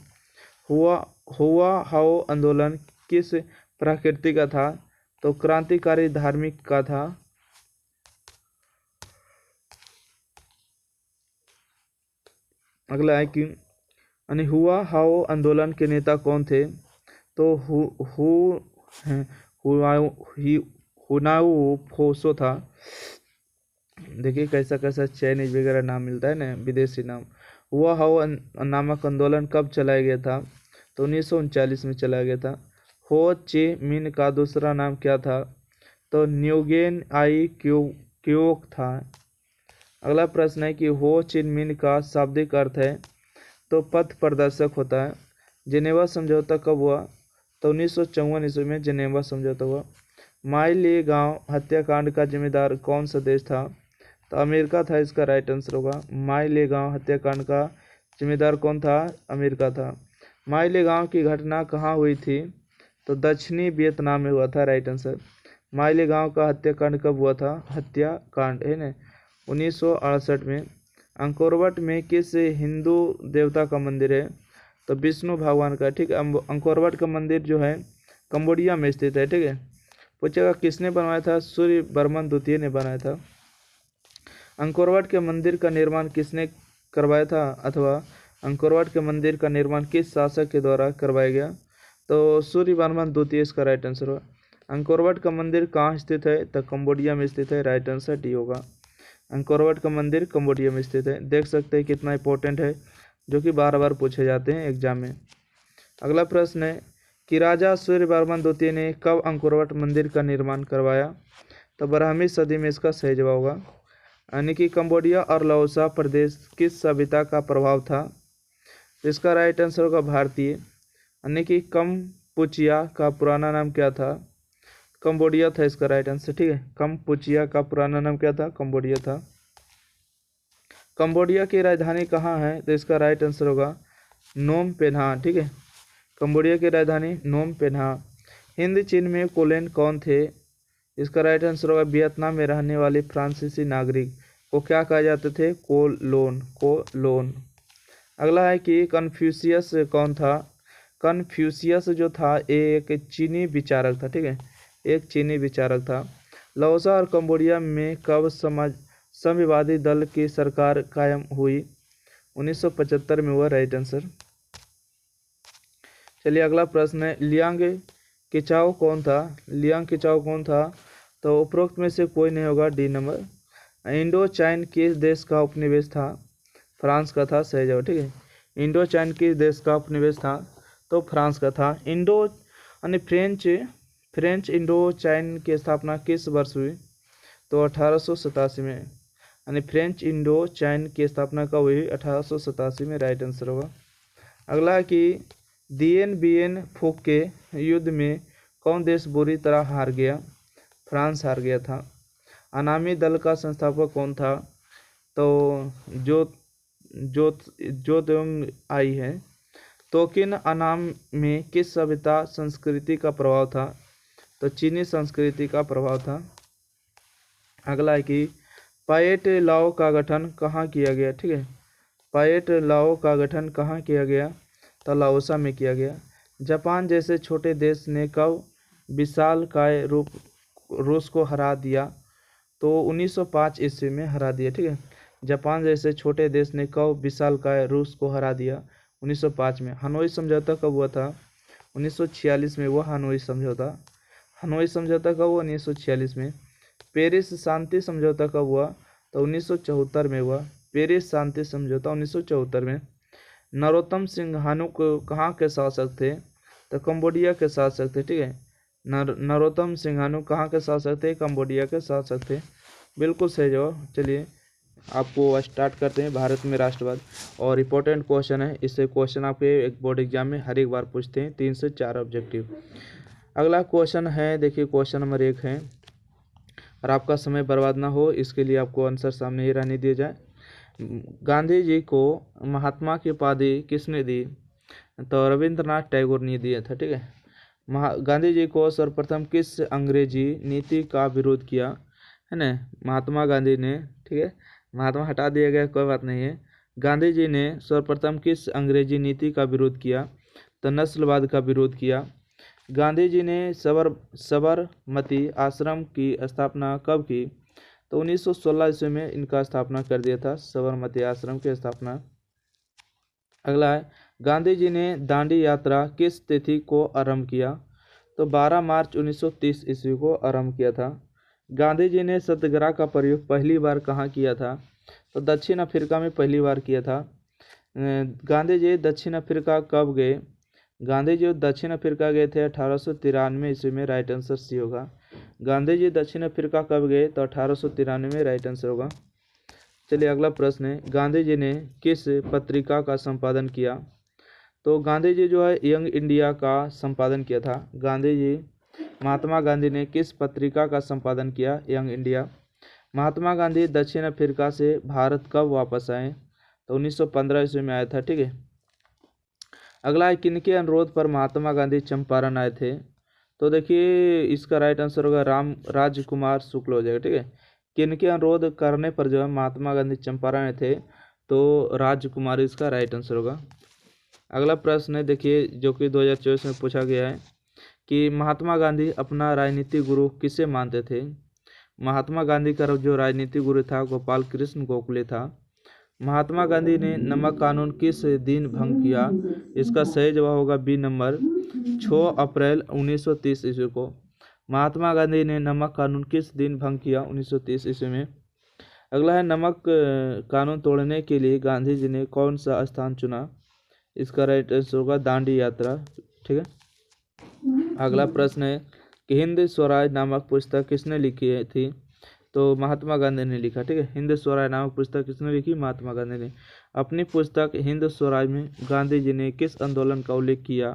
हुआ हाओ आंदोलन किस प्रकृति का था? तो क्रांतिकारी धार्मिक का था। अगला है कि हुआ हाओ आंदोलन के नेता कौन थे? तो हुनाऊ फोसो था। देखिए कैसा कैसा चाइनीज वगैरह नाम मिलता है ना, विदेशी नाम। हुआ हाओ नामक आंदोलन कब चलाया गया था? तो 1939 में चलाया गया था। हो ची मिन का दूसरा नाम क्या था? तो न्यूगेन आई क्योक था। अगला प्रश्न है कि हो ची मिन का शाब्दिक अर्थ है? तो पथ प्रदर्शक होता है। जेनेवा समझौता कब हुआ? तो 1954 ईस्वी में जेनेवा समझौता हुआ। माई ली गांव हत्याकांड का जिम्मेदार कौन सा देश था? तो अमेरिका था, इसका राइट आंसर होगा। माई ली गांव हत्याकांड का जिम्मेदार कौन था? अमेरिका था। माई ली गांव की घटना कहाँ हुई थी? तो दक्षिणी वियतनाम में हुआ था, राइट आंसर। माई ली गांव का हत्याकांड कब हुआ था? हत्याकांड है ना 1968 में। अंकोरवट में किस हिंदू देवता का मंदिर है? तो विष्णु भगवान का, ठीक है। अंकोरवट का मंदिर जो है कंबोडिया में स्थित है, ठीक है। पूछेगा किसने बनवाया था? सूर्य वर्मन द्वितीय ने बनाया था। अंकोरवट के मंदिर का निर्माण किसने करवाया था, अथवा अंकोरवट के मंदिर का निर्माण किस शासक के द्वारा करवाया गया? तो सूर्य वर्मन द्वितीय इसका राइट आंसर होगा। अंकोरवट का मंदिर कहाँ स्थित है? तो कंबोडिया में स्थित है, राइट आंसर डी होगा। अंकोरवट का मंदिर कंबोडिया में स्थित है। देख सकते हैं कितना इंपॉर्टेंट है, जो कि बार बार पूछे जाते हैं एग्जाम में। अगला प्रश्न है कि राजा सूर्य वर्मन द्वितीय ने कब अंकोरवट मंदिर का निर्माण करवाया? तो 12वीं सदी में इसका सही जवाब होगा। यानी कि कंबोडिया और लाओसा प्रदेश किस सभ्यता का प्रभाव था? इसका राइट आंसर होगा भारतीय। यानी कि कम्पुचिया का पुराना नाम क्या था? कंबोडिया था, इसका राइट आंसर, ठीक है। कम्पुचिया का पुराना नाम क्या था? कंबोडिया था। कंबोडिया की राजधानी कहाँ है? तो इसका राइट आंसर होगा नोम पेन्हा, ठीक है। कंबोडिया की राजधानी नोम पेन्हा। हिंद चीन में कोलन कौन थे? इसका राइट आंसर होगा वियतनाम में रहने वाले फ्रांसीसी नागरिक को क्या कहा जाते थे? कोलोन। अगला है कि कन्फ्यूशियस कौन था? कन्फ्यूशियस जो था एक चीनी विचारक था, ठीक है, एक चीनी विचारक था। लाओसा और कंबोडिया में कब साम्यवादी दल की सरकार कायम हुई? 1975 में हुआ, राइट आंसर। चलिए अगला प्रश्न है लियांग किचाओ कौन था? लियांग किचाओ कौन था? तो उपरोक्त में से कोई नहीं होगा, डी नंबर। इंडो चाइन किस देश का उपनिवेश था? फ्रांस का था, सही जवाब, ठीक है। इंडो चाइन किस देश का उपनिवेश था? तो फ्रांस का था। इंडो यानी फ्रेंच इंडो चाइन की स्थापना किस वर्ष हुई? तो 1887 में। यानी फ्रेंच इंडो चाइन की स्थापना कब हुई? 1887 में, राइट आंसर होगा। अगला कि दिएन बिएन फुक के युद्ध में कौन देश बुरी तरह हार गया? फ्रांस हार गया था। अनामी दल का संस्थापक कौन था? तो जोतोंग आई है। तो किन अनाम में किस सभ्यता संस्कृति का प्रभाव था? तो चीनी संस्कृति का प्रभाव था। अगला है कि पाएट लाओ का गठन कहाँ किया गया? ठीक है, पाएट लाओ का गठन कहाँ किया गया? तो लाओसा में किया गया। जापान जैसे छोटे देश ने कब विशालकाय रूस को हरा दिया? तो 1905 ईस्वी में हरा दिया। ठीक है, जापान जैसे छोटे देश ने कब विशालकाय रूस को हरा दिया? 1905 में। हनोई समझौता कब हुआ था? 1946 में हुआ हनोई समझौता। हनोई समझौता कब हुआ? 1946 में। पेरिस शांति समझौता कब हुआ? तो 1974 में हुआ। पेरिस शांति समझौता 1974 में। नरोत्तम सिंघानु को कहाँ के शासक थे? तो कंबोडिया के शासक थे। ठीक है, नरोत्तम सिंघानु कहाँ के शासक थे? कंबोडिया के शासक थे। बिल्कुल सही जवाब। चलिए आपको स्टार्ट करते हैं। भारत में राष्ट्रवाद और इम्पोर्टेंट क्वेश्चन है, इससे क्वेश्चन आपके एक बोर्ड एग्जाम में हर एक बार पूछते हैं, 3 से 4 ऑब्जेक्टिव। अगला क्वेश्चन है, देखिए क्वेश्चन नंबर 1 है, और आपका समय बर्बाद ना हो इसके लिए आपको आंसर सामने ही रहने दिए जाए। गांधी जी को महात्मा की उपाधि किसने दी? तो रविंद्रनाथ टैगोर ने दिया था। ठीक है, गांधी जी को सर्वप्रथम किस अंग्रेजी नीति का विरोध किया? है ना, महात्मा गांधी ने। ठीक है, महात्मा हटा दिया गया, कोई बात नहीं है। गांधी जी ने सर्वप्रथम किस अंग्रेजी नीति का विरोध किया? तो नस्लवाद का विरोध किया। गांधी जी ने साबरमती आश्रम की स्थापना कब की? तो 1916 ईस्वी में इनका स्थापना कर दिया था, साबरमती आश्रम की स्थापना। अगला है, गांधी जी ने दांडी यात्रा किस तिथि को आरंभ किया? तो 12 मार्च 1930 ईस्वी को आरंभ किया था। गांधी जी ने सत्याग्रह का प्रयोग पहली बार कहाँ किया था? तो दक्षिण अफ्रीका में पहली बार किया था। गांधी जी दक्षिण अफ्रीका कब गए? गांधी जी दक्षिण अफ्रीका गए थे 1893 ईस्वी में। राइट आंसर सी होगा। गांधी जी दक्षिण अफ्रीका कब गए? तो 1893 में। राइट आंसर होगा। चलिए अगला प्रश्न है, गांधी जी ने किस पत्रिका का संपादन किया? तो गांधी जी जो है यंग इंडिया का संपादन किया था। गांधी जी महात्मा गांधी ने किस पत्रिका का संपादन किया? Young India. महात्मा गांधी दक्षिण अफ्रीका से भारत कब वापस आए? तो 1915 ईस्वी में आया था। ठीक है। अगला है, किनके अनुरोध पर महात्मा गांधी चंपारण आए थे? तो देखिए इसका राइट आंसर होगा राजकुमार शुक्ल हो जाएगा। ठीक है। किनके अनुरोध करने पर जो है महात्मा गांधी चंपारण आए थे? तो राजकुमार इसका राइट आंसर होगा। अगला प्रश्न है देखिए, जो कि 2024 में पूछा गया है कि महात्मा गांधी अपना राजनीतिक गुरु किसे मानते थे? महात्मा गांधी का जो राजनीतिक गुरु था गोपाल कृष्ण गोखले था। महात्मा गांधी ने नमक कानून किस दिन भंग किया? इसका सही जवाब होगा बी नंबर, 6 अप्रैल 1930 ईस्वी को। महात्मा गांधी ने नमक कानून किस दिन भंग किया? 1930 ईस्वी में। अगला है, नमक कानून तोड़ने के लिए गांधी जी ने कौन सा स्थान चुना? इसका राइट आंसर होगा दांडी यात्रा। ठीक है। अगला प्रश्न है कि हिंद स्वराज नामक पुस्तक किसने लिखी थी? तो महात्मा गांधी ने लिखा। ठीक है। हिंद स्वराज नामक पुस्तक किसने लिखी? महात्मा गांधी ने। अपनी पुस्तक हिंद स्वराज में गांधी जी ने किस आंदोलन का उल्लेख किया?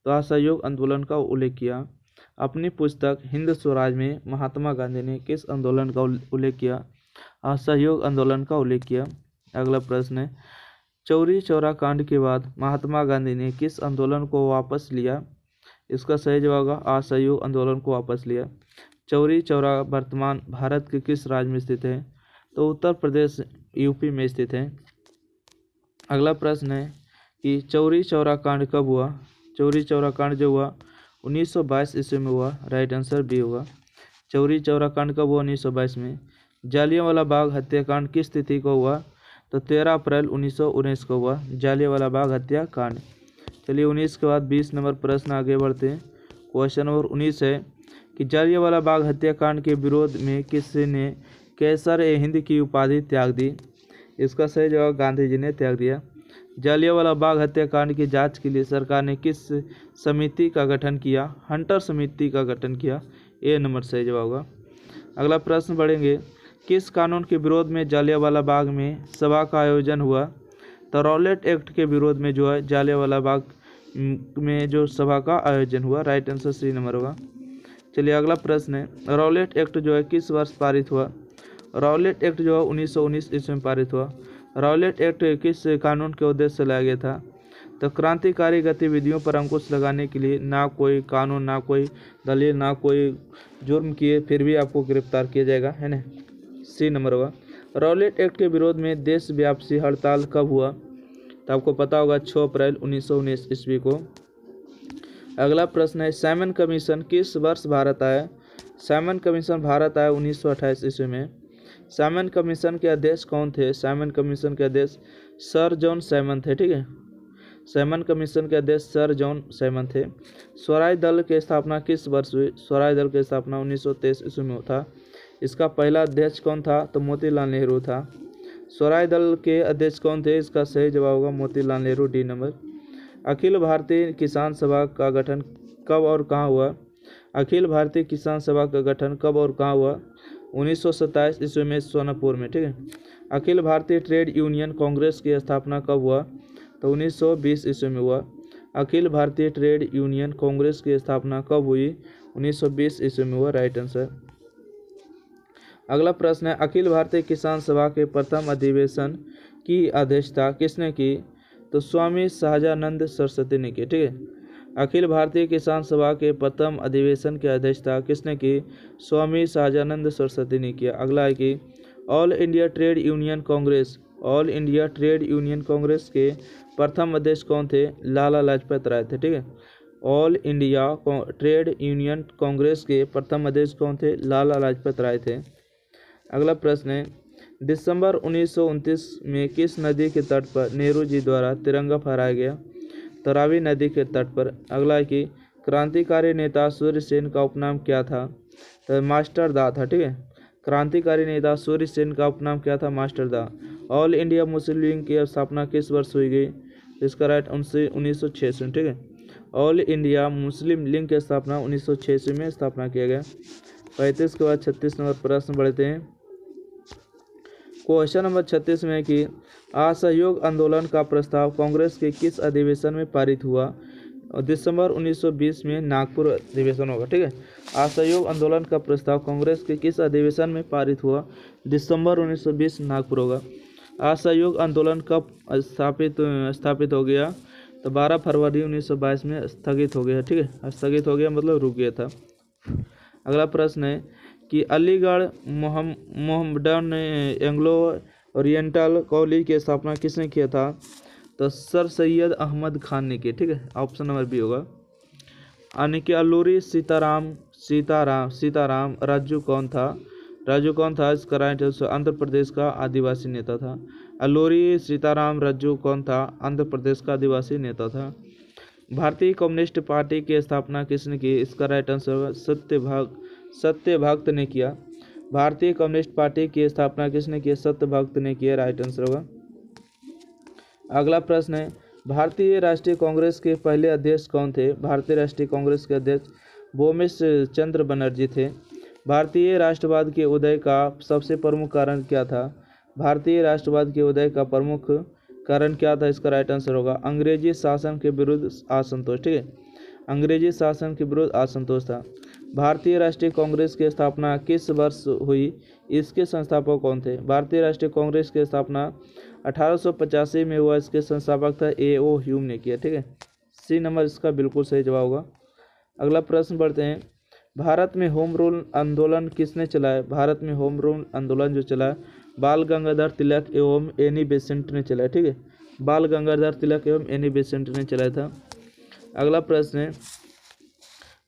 तो असहयोग आंदोलन का उल्लेख किया। अपनी पुस्तक हिंद स्वराज में महात्मा गांधी ने किस आंदोलन का उल्लेख किया? असहयोग आंदोलन का उल्लेख किया। अगला प्रश्न है, चौरी चौरा कांड के बाद महात्मा गांधी ने किस आंदोलन को वापस लिया? इसका सही जवाब होगा असहयोग आंदोलन को वापस लिया। चौरी चौरा वर्तमान भारत के किस राज्य में स्थित है? तो उत्तर प्रदेश यूपी में स्थित है। अगला प्रश्न है कि चौरी चौरा कांड कब हुआ? चौरी चौरा कांड जो हुआ 1922 ईस्वी में हुआ। राइट आंसर बी होगा। चौरी चौरा कांड कब हुआ? 1922 में। जालियांवाला बाग हत्याकांड किस तिथि को हुआ? तो 13 अप्रैल 1919 को हुआ जालियांवाला बाग हत्याकांड। चलिए 19 के बाद 20 नंबर प्रश्न आगे बढ़ते हैं। क्वेश्चन नंबर 19 है कि जालियांवाला बाग हत्याकांड के विरोध में किसने कैसर ए हिंद की उपाधि त्याग दी? इसका सही जवाब गांधी जी ने त्याग दिया। जालियांवाला बाग हत्याकांड की जांच के लिए सरकार ने किस समिति का गठन किया? हंटर समिति का गठन किया। ए नंबर सही जवाब होगा। अगला प्रश्न बढ़ेंगे, किस कानून के विरोध में जालियांवाला बाग में सभा का आयोजन हुआ? तो रॉलेट एक्ट के विरोध में जो है जालियांवाला बाग में जो सभा का आयोजन हुआ। राइट आंसर सी नंबर होगा। चलिए अगला प्रश्न है, रॉलेट एक्ट जो है किस वर्ष पारित हुआ? रॉलेट एक्ट जो है 1919 ईस्वी में पारित हुआ। रॉलेट एक्ट किस कानून के उद्देश्य से लाया गया था? तो क्रांतिकारी गतिविधियों पर अंकुश लगाने के लिए। ना कोई कानून, ना कोई दलील, ना कोई जुर्म किए फिर भी आपको गिरफ्तार किया जाएगा, है ना। सी नंबर होगा। रॉलेट एक्ट के विरोध में देशव्यापी हड़ताल कब हुआ? तो आपको पता होगा 6 अप्रैल 1919 ईस्वी को। अगला प्रश्न है, साइमन कमीशन किस वर्ष भारत आया? साइमन कमीशन भारत आया 1928 ईस्वी में। साइमन कमीशन के अध्यक्ष कौन थे? साइमन कमीशन के अध्यक्ष सर जॉन साइमन थे। ठीक है। साइमन कमीशन के अध्यक्ष सर जॉन साइमन थे। स्वराज दल की स्थापना किस वर्ष हुई? स्वराज दल की स्थापना 1923 ईस्वी में था। इसका पहला अध्यक्ष कौन था? तो मोतीलाल नेहरू था। स्वराज दल के अध्यक्ष कौन थे? इसका सही जवाब होगा मोतीलाल नेहरू, डी नंबर। अखिल भारतीय किसान सभा का गठन कब और कहाँ हुआ? अखिल भारतीय किसान सभा का गठन कब और कहाँ हुआ? 1927 ईस्वी में सोनापुर में। ठीक है। अखिल भारतीय ट्रेड यूनियन कांग्रेस की स्थापना कब हुआ? तो 1920 ईस्वी में हुआ। अखिल भारतीय ट्रेड यूनियन कांग्रेस की स्थापना कब हुई? 1920 ईस्वी में हुआ। Right answer. अगला प्रश्न है, अखिल भारतीय किसान सभा के प्रथम अधिवेशन की अध्यक्षता किसने की? तो स्वामी सहजानंद सरस्वती ने की। ठीक है। अखिल भारतीय किसान सभा के प्रथम अधिवेशन की अध्यक्षता किसने की? स्वामी सहजानंद सरस्वती ने किया। अगला है कि all India trade union Congress all India trade union Congress के प्रथम अध्यक्ष कौन थे? लाला लाजपत राय थे। ठीक है, all India trade union Congress के प्रथम अध्यक्ष कौन थे? लाला लाजपत राय थे। अगला प्रश्न है, दिसंबर 1929 में किस नदी के तट पर नेहरू जी द्वारा तिरंगा फहराया गया? तो रावी नदी के तट पर। अगला है कि क्रांतिकारी नेता सूर्य सेन का उपनाम क्या था? तो मास्टर दा था। ठीक है, क्रांतिकारी नेता सूर्य सेन का उपनाम क्या था? मास्टर दा। ऑल इंडिया मुस्लिम लीग की स्थापना किस वर्ष हुई गई? इसका राइट 1986। ठीक है, ऑल इंडिया मुस्लिम लीग की स्थापना 1986 में स्थापना किया गया। 35 के बाद 36 नंबर प्रश्न बढ़ते हैं। क्वेश्चन नंबर 36 में कि असहयोग आंदोलन का प्रस्ताव कांग्रेस के किस अधिवेशन में पारित हुआ? दिसंबर 1920 में नागपुर अधिवेशन होगा। ठीक है, असहयोग आंदोलन का प्रस्ताव कांग्रेस के किस अधिवेशन में पारित हुआ? दिसंबर 1920 नागपुर होगा। असहयोग आंदोलन कब स्थापित हो गया? तो 12 फरवरी 1922 में स्थगित हो गया। ठीक है, स्थगित हो गया मतलब रुक गया था। अगला प्रश्न है कि Aligarh Mohammedan Anglo oriental college की स्थापना किसने किया था? तो सर सैयद अहमद खान ने की। ठीक है, ऑप्शन नंबर बी होगा। यानी कि अल्लूरी सीताराम राजू कौन था? इसका राइट आंसर आंध्र प्रदेश का आदिवासी नेता था। अल्लूरी सीताराम राजू कौन था? आंध्र प्रदेश का आदिवासी नेता था। भारतीय कम्युनिस्ट पार्टी की स्थापना किसने की? इसका राइट आंसर होगा सत्यभक्त ने किया। भारतीय कम्युनिस्ट पार्टी की स्थापना किसने की? सत्यभक्त ने किया, राइट आंसर होगा। अगला प्रश्न है, भारतीय राष्ट्रीय कांग्रेस के पहले अध्यक्ष कौन थे? भारतीय राष्ट्रीय कांग्रेस के अध्यक्ष बोमिश चंद्र बनर्जी थे। भारतीय राष्ट्रवाद के उदय का सबसे प्रमुख कारण क्या था? भारतीय राष्ट्रवाद के उदय का प्रमुख कारण क्या था? इसका राइट आंसर होगा अंग्रेजी शासन के विरुद्ध असंतोष। ठीक है, अंग्रेजी शासन के विरुद्ध असंतोष था। भारतीय राष्ट्रीय कांग्रेस की स्थापना किस वर्ष हुई? इसके संस्थापक कौन थे? भारतीय राष्ट्रीय कांग्रेस की स्थापना 1885 में हुआ। इसके संस्थापक था A.O. ह्यूम ने किया। ठीक है, सी नंबर इसका बिल्कुल सही जवाब होगा। अगला प्रश्न बढ़ते हैं, भारत में होम रूल आंदोलन किसने चलाया? भारत में होम रूल आंदोलन जो चला बाल गंगाधर तिलक एवं एनी बेसेंट ने चलाया। ठीक है, बाल गंगाधर तिलक एवं एनी बेसेंट ने चलाया था। अगला प्रश्न है,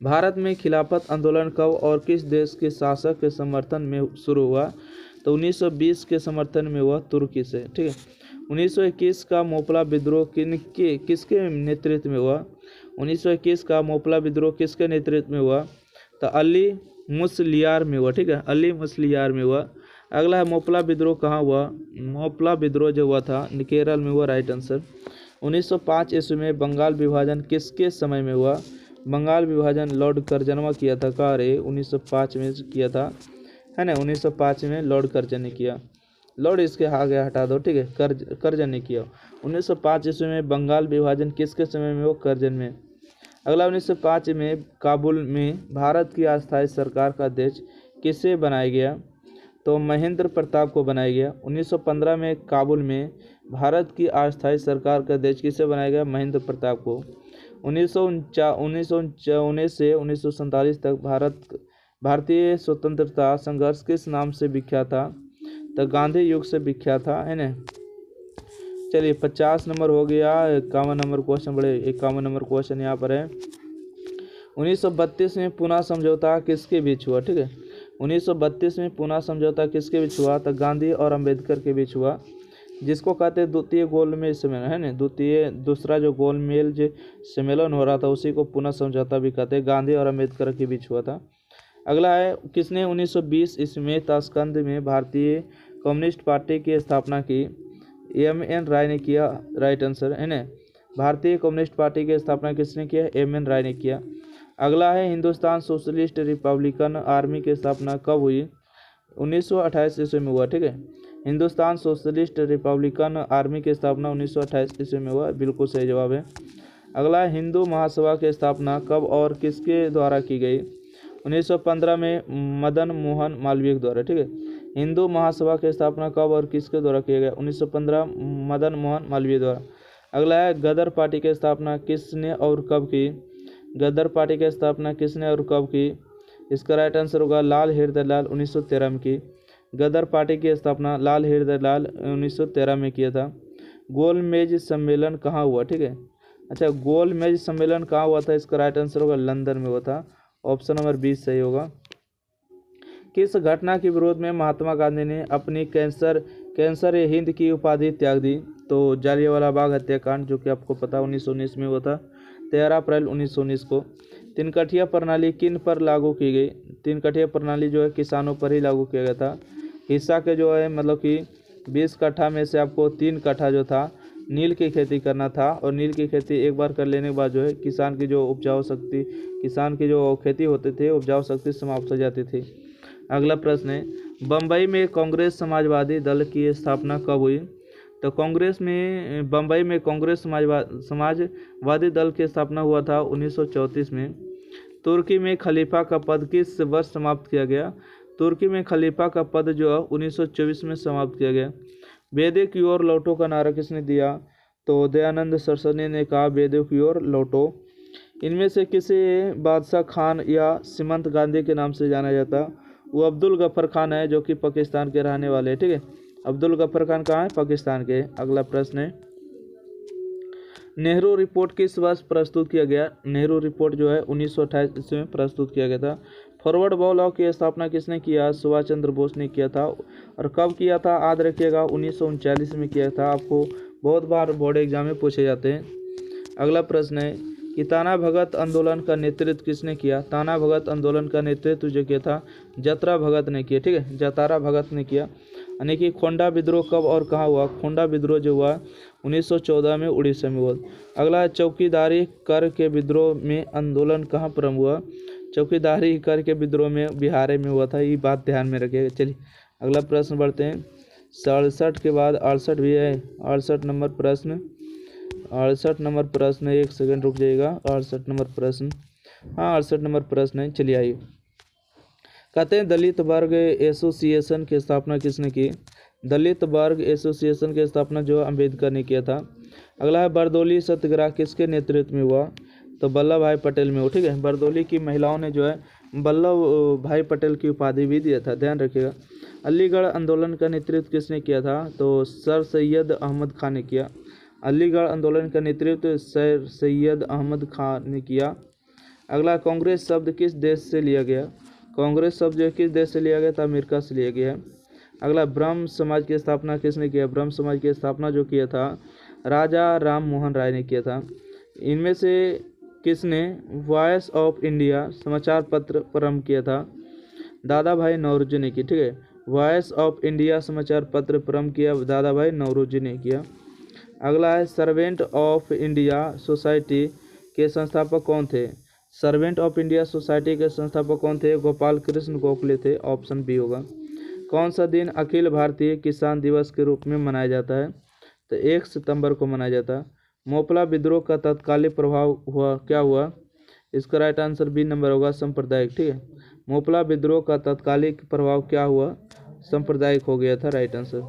भारत में खिलाफत आंदोलन कब और किस देश के शासक के समर्थन में शुरू हुआ? तो 1920 के समर्थन में हुआ, तुर्की से। ठीक है, 1921 का मोपला विद्रोह किसके नेतृत्व में हुआ? 1921 का मोपला विद्रोह किसके नेतृत्व में हुआ? तो अली मुसलियार में हुआ। ठीक है, अली मुसलियार में हुआ। अगला है, मोपला विद्रोह कहाँ हुआ? मोपला विद्रोह जो हुआ था केरल में हुआ, राइट आंसर। 1905 ईस्वी में बंगाल विभाजन किसके समय में हुआ? बंगाल विभाजन लॉर्ड कर्जनवा किया था। कहाँ रे? 1905 में किया था, है ना, 1905 में लॉर्ड कर्जन ने किया। लॉर्ड इसके आगे हटा दो। ठीक है, कर्जन ने किया। 1905 ईस्वी में बंगाल विभाजन किसके समय में हुआ? कर्जन में। अगला 1905 में काबुल में भारत की अस्थायी सरकार का अध्यक्ष किसे बनाया गया? तो महेंद्र प्रताप को बनाया गया। 1915 में काबुल में भारत की अस्थायी सरकार का अध्यक्ष किसे बनाया गया? महेंद्र प्रताप को। 1919 से 1947 तक भारतीय स्वतंत्रता संघर्ष किस नाम से विख्यात था? तो गांधी युग से विख्यात था, है ना। चलिए 50 नंबर हो गया। 51 नंबर क्वेश्चन 51 नंबर क्वेश्चन यहाँ पर है। 1932 में पुनः समझौता किसके बीच हुआ? ठीक है, 1932 में पुनः समझौता किसके बीच हुआ? तो गांधी और अंबेडकर के बीच हुआ, जिसको कहते हैं द्वितीय गोलमेज सम्मेलन, है ना। दूसरा जो गोलमेज जो सम्मेलन हो रहा था उसी को पुनः समझौता भी कहते हैं। गांधी और अंबेडकर के बीच हुआ था। अगला है, किसने 1920 ईस्वी में ताशकंद में भारतीय कम्युनिस्ट पार्टी की स्थापना की? M.N. राय ने किया, राइट आंसर, है ना। भारतीय कम्युनिस्ट पार्टी की स्थापना किसने किया? M.N. राय ने किया। अगला है, हिंदुस्तान सोशलिस्ट रिपब्लिकन आर्मी की स्थापना कब हुई? 1928 ईस्वी में हुआ। ठीक है, हिंदुस्तान सोशलिस्ट रिपब्लिकन आर्मी की स्थापना 1928 ईस्वी में हुआ, बिल्कुल सही जवाब है। अगला, हिंदू महासभा की स्थापना कब और किसके द्वारा की गई? 1915 में मदन मोहन मालवीय के द्वारा। ठीक है, हिंदू महासभा की स्थापना कब और किसके द्वारा किया गया? 1915 मदन मोहन मालवीय द्वारा। अगला है, गदर पार्टी की स्थापना किसने और कब की? गदर पार्टी की स्थापना किसने और कब की? इसका राइट आंसर होगा लाल हृदय लाल 1913 में की। गदर पार्टी की स्थापना लाल हृदयलाल 1913 में किया था। गोलमेज सम्मेलन कहाँ हुआ, ठीक है। अच्छा, गोलमेज सम्मेलन कहाँ हुआ था, इसका राइट आंसर होगा लंदन में हुआ था। ऑप्शन नंबर 20 सही होगा। किस घटना के विरोध में महात्मा गांधी ने अपनी कैंसर ए हिंद की उपाधि त्याग दी? तो जालियांवाला बाग हत्याकांड, जो कि आपको पता 1919 में हुआ था, 13 अप्रैल 1919 को। तिनकठिया प्रणाली किन पर लागू की गई? तिनकठिया प्रणाली जो है किसानों पर ही लागू किया गया था। हिस्सा के जो है मतलब कि 20 कट्ठा में से आपको 3 कट्ठा जो था नील की खेती करना था, और नील की खेती एक बार कर लेने के बाद जो है किसान की जो खेती होते थे उपजाऊ शक्ति समाप्त हो जाती थी। अगला प्रश्न है, बम्बई में कांग्रेस समाजवादी दल की स्थापना कब हुई? तो बम्बई में कांग्रेस समाजवादी दल की स्थापना हुआ था 1934 में। तुर्की में खलीफा का पद किस वर्ष समाप्त किया गया? तुर्की में खलीफा का पद जो है 1924 में समाप्त किया गया। वेदों की ओर लौटो का नारा किसने दिया? तो दयानंद सरस्वती ने कहा वेदों की ओर लौटो। इनमें से किसे बादशाह खान या सीमंत गांधी के नाम से जाना जाता? वो अब्दुल गफ्फर खान है, जो कि पाकिस्तान के रहने वाले हैं, ठीक है। अब्दुल गफ्फर खान कहाँ है? पाकिस्तान के। अगला प्रश्न है, नेहरू रिपोर्ट किस वर्ष प्रस्तुत किया गया? नेहरू रिपोर्ट जो है 1928 ईस्वी में प्रस्तुत किया गया था। फॉरवर्ड लॉ की स्थापना किसने किया? सुभाष चंद्र बोस ने किया था। और कब किया था? याद रखिएगा 1939 में किया था। आपको बहुत बार बोर्ड एग्जाम में पूछे जाते हैं। अगला प्रश्न है कि ताना भगत आंदोलन का नेतृत्व किसने किया? ताना भगत आंदोलन का नेतृत्व जो किया था जतरा भगत ने किया, ठीक है, जतारा भगत ने किया। यानी कि खोंडा विद्रोह कब और कहाँ हुआ? खोंडा विद्रोह जो हुआ 1914 में उड़ीसा में हुआ। अगला, चौकीदारी कर के विद्रोह में आंदोलन कहाँ प्रारंभ हुआ? चौकीदारी कर के विद्रोह में बिहार में हुआ था, ये बात ध्यान में रखिएगा। चलिए अगला प्रश्न बढ़ते हैं। 67 के बाद 68 भी है। 68 नंबर प्रश्न, 68 नंबर प्रश्न, एक सेकंड रुक जाइएगा। 68 नंबर प्रश्न, हाँ 68 नंबर प्रश्न है। चलिए आइए, कहते हैं दलित वर्ग एसोसिएशन की स्थापना किसने की? दलित वर्ग एसोसिएशन की स्थापना जो अंबेडकर ने किया था। अगला है, बरदौली सत्याग्रह किसके नेतृत्व में हुआ? तो वल्लभ भाई पटेल में हो, ठीक है। बरदौली की महिलाओं ने जो है वल्लभ भाई पटेल की उपाधि भी दिया था, ध्यान रखिएगा। अलीगढ़ आंदोलन का नेतृत्व किसने किया था? तो सर सैयद अहमद खान ने किया। अलीगढ़ आंदोलन का नेतृत्व सर सैयद अहमद खान ने किया। अगला, कांग्रेस शब्द किस देश से लिया गया? कांग्रेस शब्द जो किस देश से लिया गया था? अमेरिका से लिया गया है। अगला, ब्रह्म समाज की स्थापना किसने किया? ब्रह्म समाज की स्थापना जो किया था राजा राम मोहन राय ने किया था। इनमें से किसने वॉइस ऑफ इंडिया समाचार पत्र प्रारंभ किया था? दादा भाई नौरोजी ने की, ठीक है। वॉइस ऑफ इंडिया समाचार पत्र प्रारंभ किया दादा भाई नौरोजी ने किया। अगला है, सर्वेंट ऑफ इंडिया सोसाइटी के संस्थापक कौन थे? सर्वेंट ऑफ इंडिया सोसाइटी के संस्थापक कौन थे? गोपाल कृष्ण गोखले थे। ऑप्शन बी होगा। कौन सा दिन अखिल भारतीय किसान दिवस के रूप में मनाया जाता है? तो 1 सितंबर को मनाया जाता है। मोपला विद्रोह का तत्कालिक प्रभाव क्या हुआ? इसका राइट आंसर बी नंबर होगा, सांप्रदायिक, ठीक है। मोपला विद्रोह का तत्कालिक प्रभाव क्या हुआ? सांप्रदायिक हो गया था, राइट आंसर।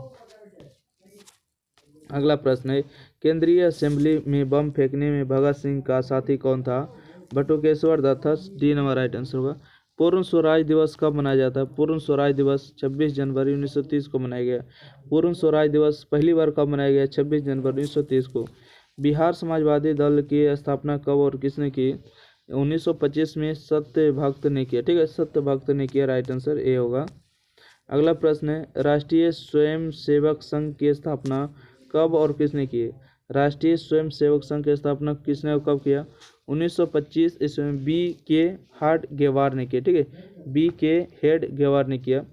अगला प्रश्न है, केंद्रीय असेंबली में बम फेंकने में भगत सिंह का साथी कौन था? बटुकेश्वर दत्त था। डी नंबर राइट आंसर होगा। पूर्ण स्वराज दिवस कब मनाया जाता है? पूर्ण स्वराज दिवस 26 जनवरी 1930 को मनाया गया। पूर्ण स्वराज दिवस पहली बार कब मनाया गया? 26 जनवरी 1930 को। बिहार समाजवादी दल की स्थापना कब और किसने की? 1925 में सत्यभक्त ने किया, ठीक है, सत्यभक्त ने किया, राइट आंसर ए होगा। अगला प्रश्न है, राष्ट्रीय स्वयंसेवक संघ की स्थापना कब और किसने की? राष्ट्रीय स्वयंसेवक संघ की स्थापना किसने और कब किया? 1925 ईस्वी बी के हार्ड गेवार ने किया, ठीक है, बी के हेड गेवार ने किया।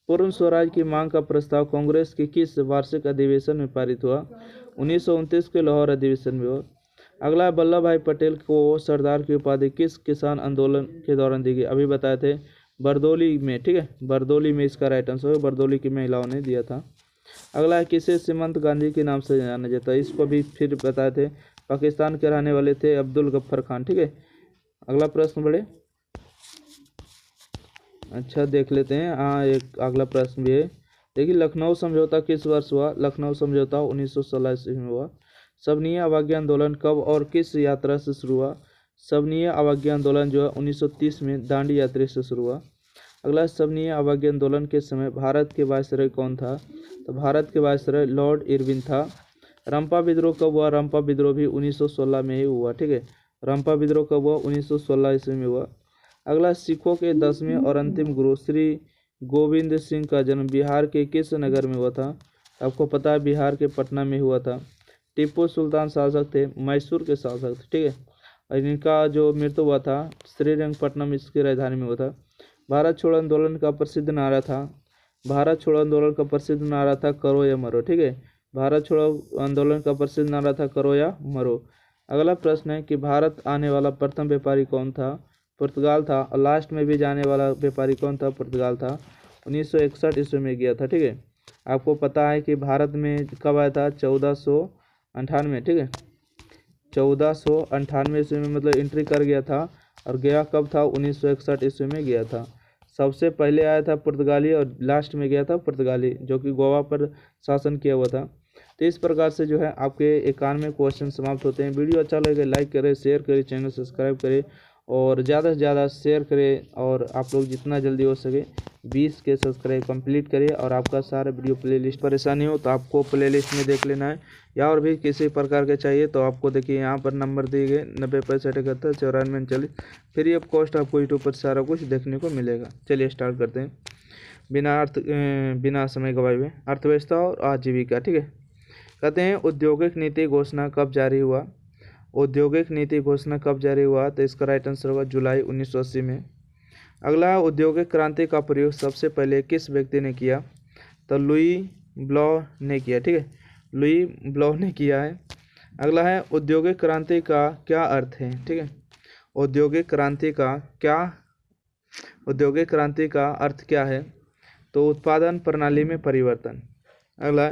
पूर्ण स्वराज की मांग का प्रस्ताव कांग्रेस के किस वार्षिक अधिवेशन में पारित हुआ? 1929 के लाहौर अधिवेशन में हुआ। अगला, वल्लभ भाई पटेल को सरदार की उपाधि किस किसान आंदोलन के दौरान दी गई? अभी बताए थे बरदौली में, ठीक है, बरदौली में इसका राइट आंसर है, बरदौली की महिलाओं ने दिया था। अगला है, किसे सीमंत गांधी के नाम से जाना जाता है? इसको भी फिर बताए थे, पाकिस्तान के रहने वाले थे अब्दुल गफ्फर खान, ठीक है। अगला प्रश्न बढ़े, अच्छा देख लेते हैं। हाँ, एक अगला प्रश्न भी है। देखिए, लखनऊ समझौता किस वर्ष हुआ? लखनऊ समझौता 1916 ईस्वी में हुआ। सबनीय अवज्ञा आंदोलन कब और किस यात्रा से शुरू हुआ? सबनीय अवज्ञा आंदोलन जो है 1930 में दांडी यात्रा से शुरू हुआ। अगला, सविनय अवज्ञा आंदोलन के समय भारत के वायसरॉय कौन था? तो भारत के वायसरॉय लॉर्ड इरविन था। रंपा विद्रोह कब हुआ? रंपा विद्रोह भी 1916 में ही हुआ, ठीक है। रंपा विद्रोह कब हुआ? 1916 ईस्वी में हुआ। अगला, सिखों के 10वें और अंतिम गुरु श्री गोविंद सिंह का जन्म बिहार के किस नगर में हुआ था? आपको पता है बिहार के पटना में हुआ था। टीपू सुल्तान शासक थे, मैसूर के शासक थे, ठीक है। और इनका जो मृत्यु हुआ था श्रीरंगपट्टनम इसकी राजधानी में हुआ था। भारत छोड़ो आंदोलन का प्रसिद्ध नारा था, भारत छोड़ो आंदोलन का प्रसिद्ध नारा था करो या मरो, ठीक है। भारत छोड़ो आंदोलन का प्रसिद्ध नारा था करो या मरो। अगला प्रश्न है कि भारत आने वाला प्रथम व्यापारी कौन था? पुर्तगाल था। और लास्ट में भी जाने वाला व्यापारी कौन था? पुर्तगाल था। 1961 ईस्वी में गया था, ठीक है। आपको पता है कि भारत में कब आया था? 1498, ठीक है। 1498 ईस्वी में मतलब एंट्री कर गया था। और गया कब था? 1961 ईस्वी में गया था। सबसे पहले आया था पुर्तगाली और लास्ट में गया था पुर्तगाली, जो कि गोवा पर शासन किया हुआ था। तो इस प्रकार से जो है आपके 91 क्वेश्चन समाप्त होते हैं। वीडियो अच्छा लगे लाइक करें, शेयर करें, चैनल सब्सक्राइब करें और ज़्यादा से ज़्यादा शेयर करें। और आप लोग जितना जल्दी हो सके 20 के सब्सक्राइब कंप्लीट करिए। और आपका सारा वीडियो प्लेलिस्ट परेशानी हो तो आपको प्लेलिस्ट में देख लेना है, या और भी किसी प्रकार के चाहिए तो आपको देखिए यहाँ पर नंबर दिए गए 90 65 71 94 39 फ्री ऑफ कॉस्ट आपको यूट्यूब पर सारा कुछ देखने को मिलेगा। चलिए स्टार्ट करते हैं बिना समय गवाए हुए। अर्थव्यवस्था और आजीविका, ठीक है। कहते हैं औद्योगिक नीति घोषणा कब जारी हुआ? औद्योगिक नीति घोषणा कब जारी हुआ? तो इसका राइट आंसर होगा जुलाई 1980 में। अगला, औद्योगिक क्रांति का प्रयोग सबसे पहले किस व्यक्ति ने किया? तो लुई ब्लॉ ने किया, ठीक है। लुई ब्लॉ ने किया है। अगला है औद्योगिक क्रांति का क्या अर्थ है? ठीक है। औद्योगिक क्रांति का अर्थ क्या है? तो उत्पादन प्रणाली में परिवर्तन। अगला,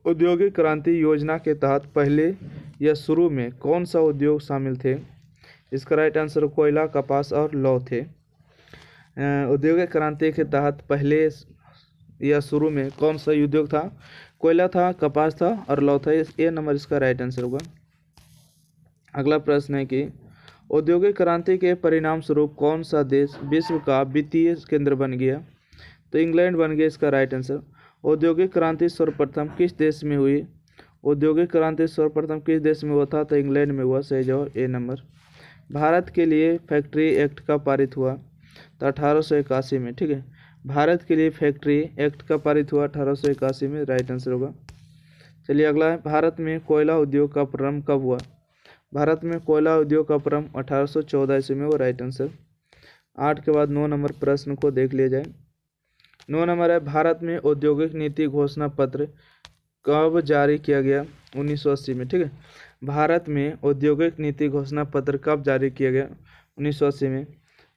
औद्योगिक क्रांति योजना के तहत पहले या शुरू में कौन सा उद्योग शामिल थे? इसका राइट आंसर कोयला, कपास और लौह थे। औद्योगिक क्रांति के तहत पहले या शुरू में कौन सा उद्योग था? कोयला था, कपास था और लौह था। ये नंबर इसका राइट आंसर होगा। अगला प्रश्न है कि औद्योगिक क्रांति के परिणाम स्वरूप कौन सा देश विश्व का वित्तीय केंद्र बन गया? तो इंग्लैंड बन गया, इसका राइट आंसर। औद्योगिक क्रांति सर्वप्रथम किस देश में हुई? औद्योगिक क्रांति सर्वप्रथम किस देश में हुआ था? तो इंग्लैंड में हुआ, सही जवाब ए नंबर। भारत के लिए फैक्ट्री एक्ट कब पारित हुआ? तो 1881 में, ठीक है। भारत के लिए फैक्ट्री एक्ट कब पारित हुआ? 1881 में, राइट आंसर होगा। चलिए अगला है, भारत में कोयला उद्योग का प्रारंभ कब हुआ? भारत में कोयला उद्योग का प्रारंभ 1814 ईस्वी में हुआ, राइट आंसर। 8 के बाद 9 नंबर प्रश्न को देख लिया जाए। 9 नंबर है, भारत में औद्योगिक नीति घोषणा पत्र कब जारी किया गया? 1980 में, ठीक है। भारत में औद्योगिक नीति घोषणा पत्र कब जारी किया गया? 1980 में।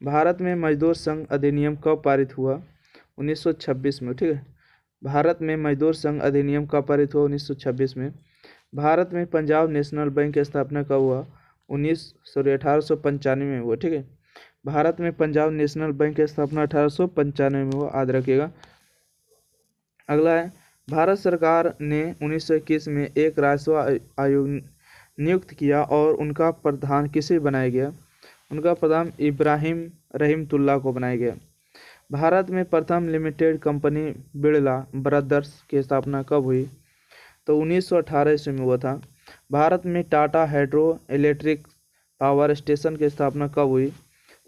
भारत में मजदूर संघ अधिनियम कब पारित हुआ? 1926 में, ठीक है। भारत में मजदूर संघ अधिनियम कब पारित हुआ? 1926 में। भारत में पंजाब नेशनल बैंक की स्थापना कब हुआ? 1895 में हुआ, ठीक है। भारत में पंजाब नेशनल बैंक की स्थापना 1895 में हुआ, याद रखिएगा। अगला है, भारत सरकार ने 1921 में एक राजस्व आयोग नियुक्त किया और उनका प्रधान किसे बनाया गया? उनका प्रधान इब्राहिम रहीमतुल्लाह को बनाया गया। भारत में प्रथम लिमिटेड कंपनी बिरला ब्रदर्स की स्थापना कब हुई? तो 1918 ईस्वी में हुआ था। भारत में Tata hydro electric power station की स्थापना कब हुई?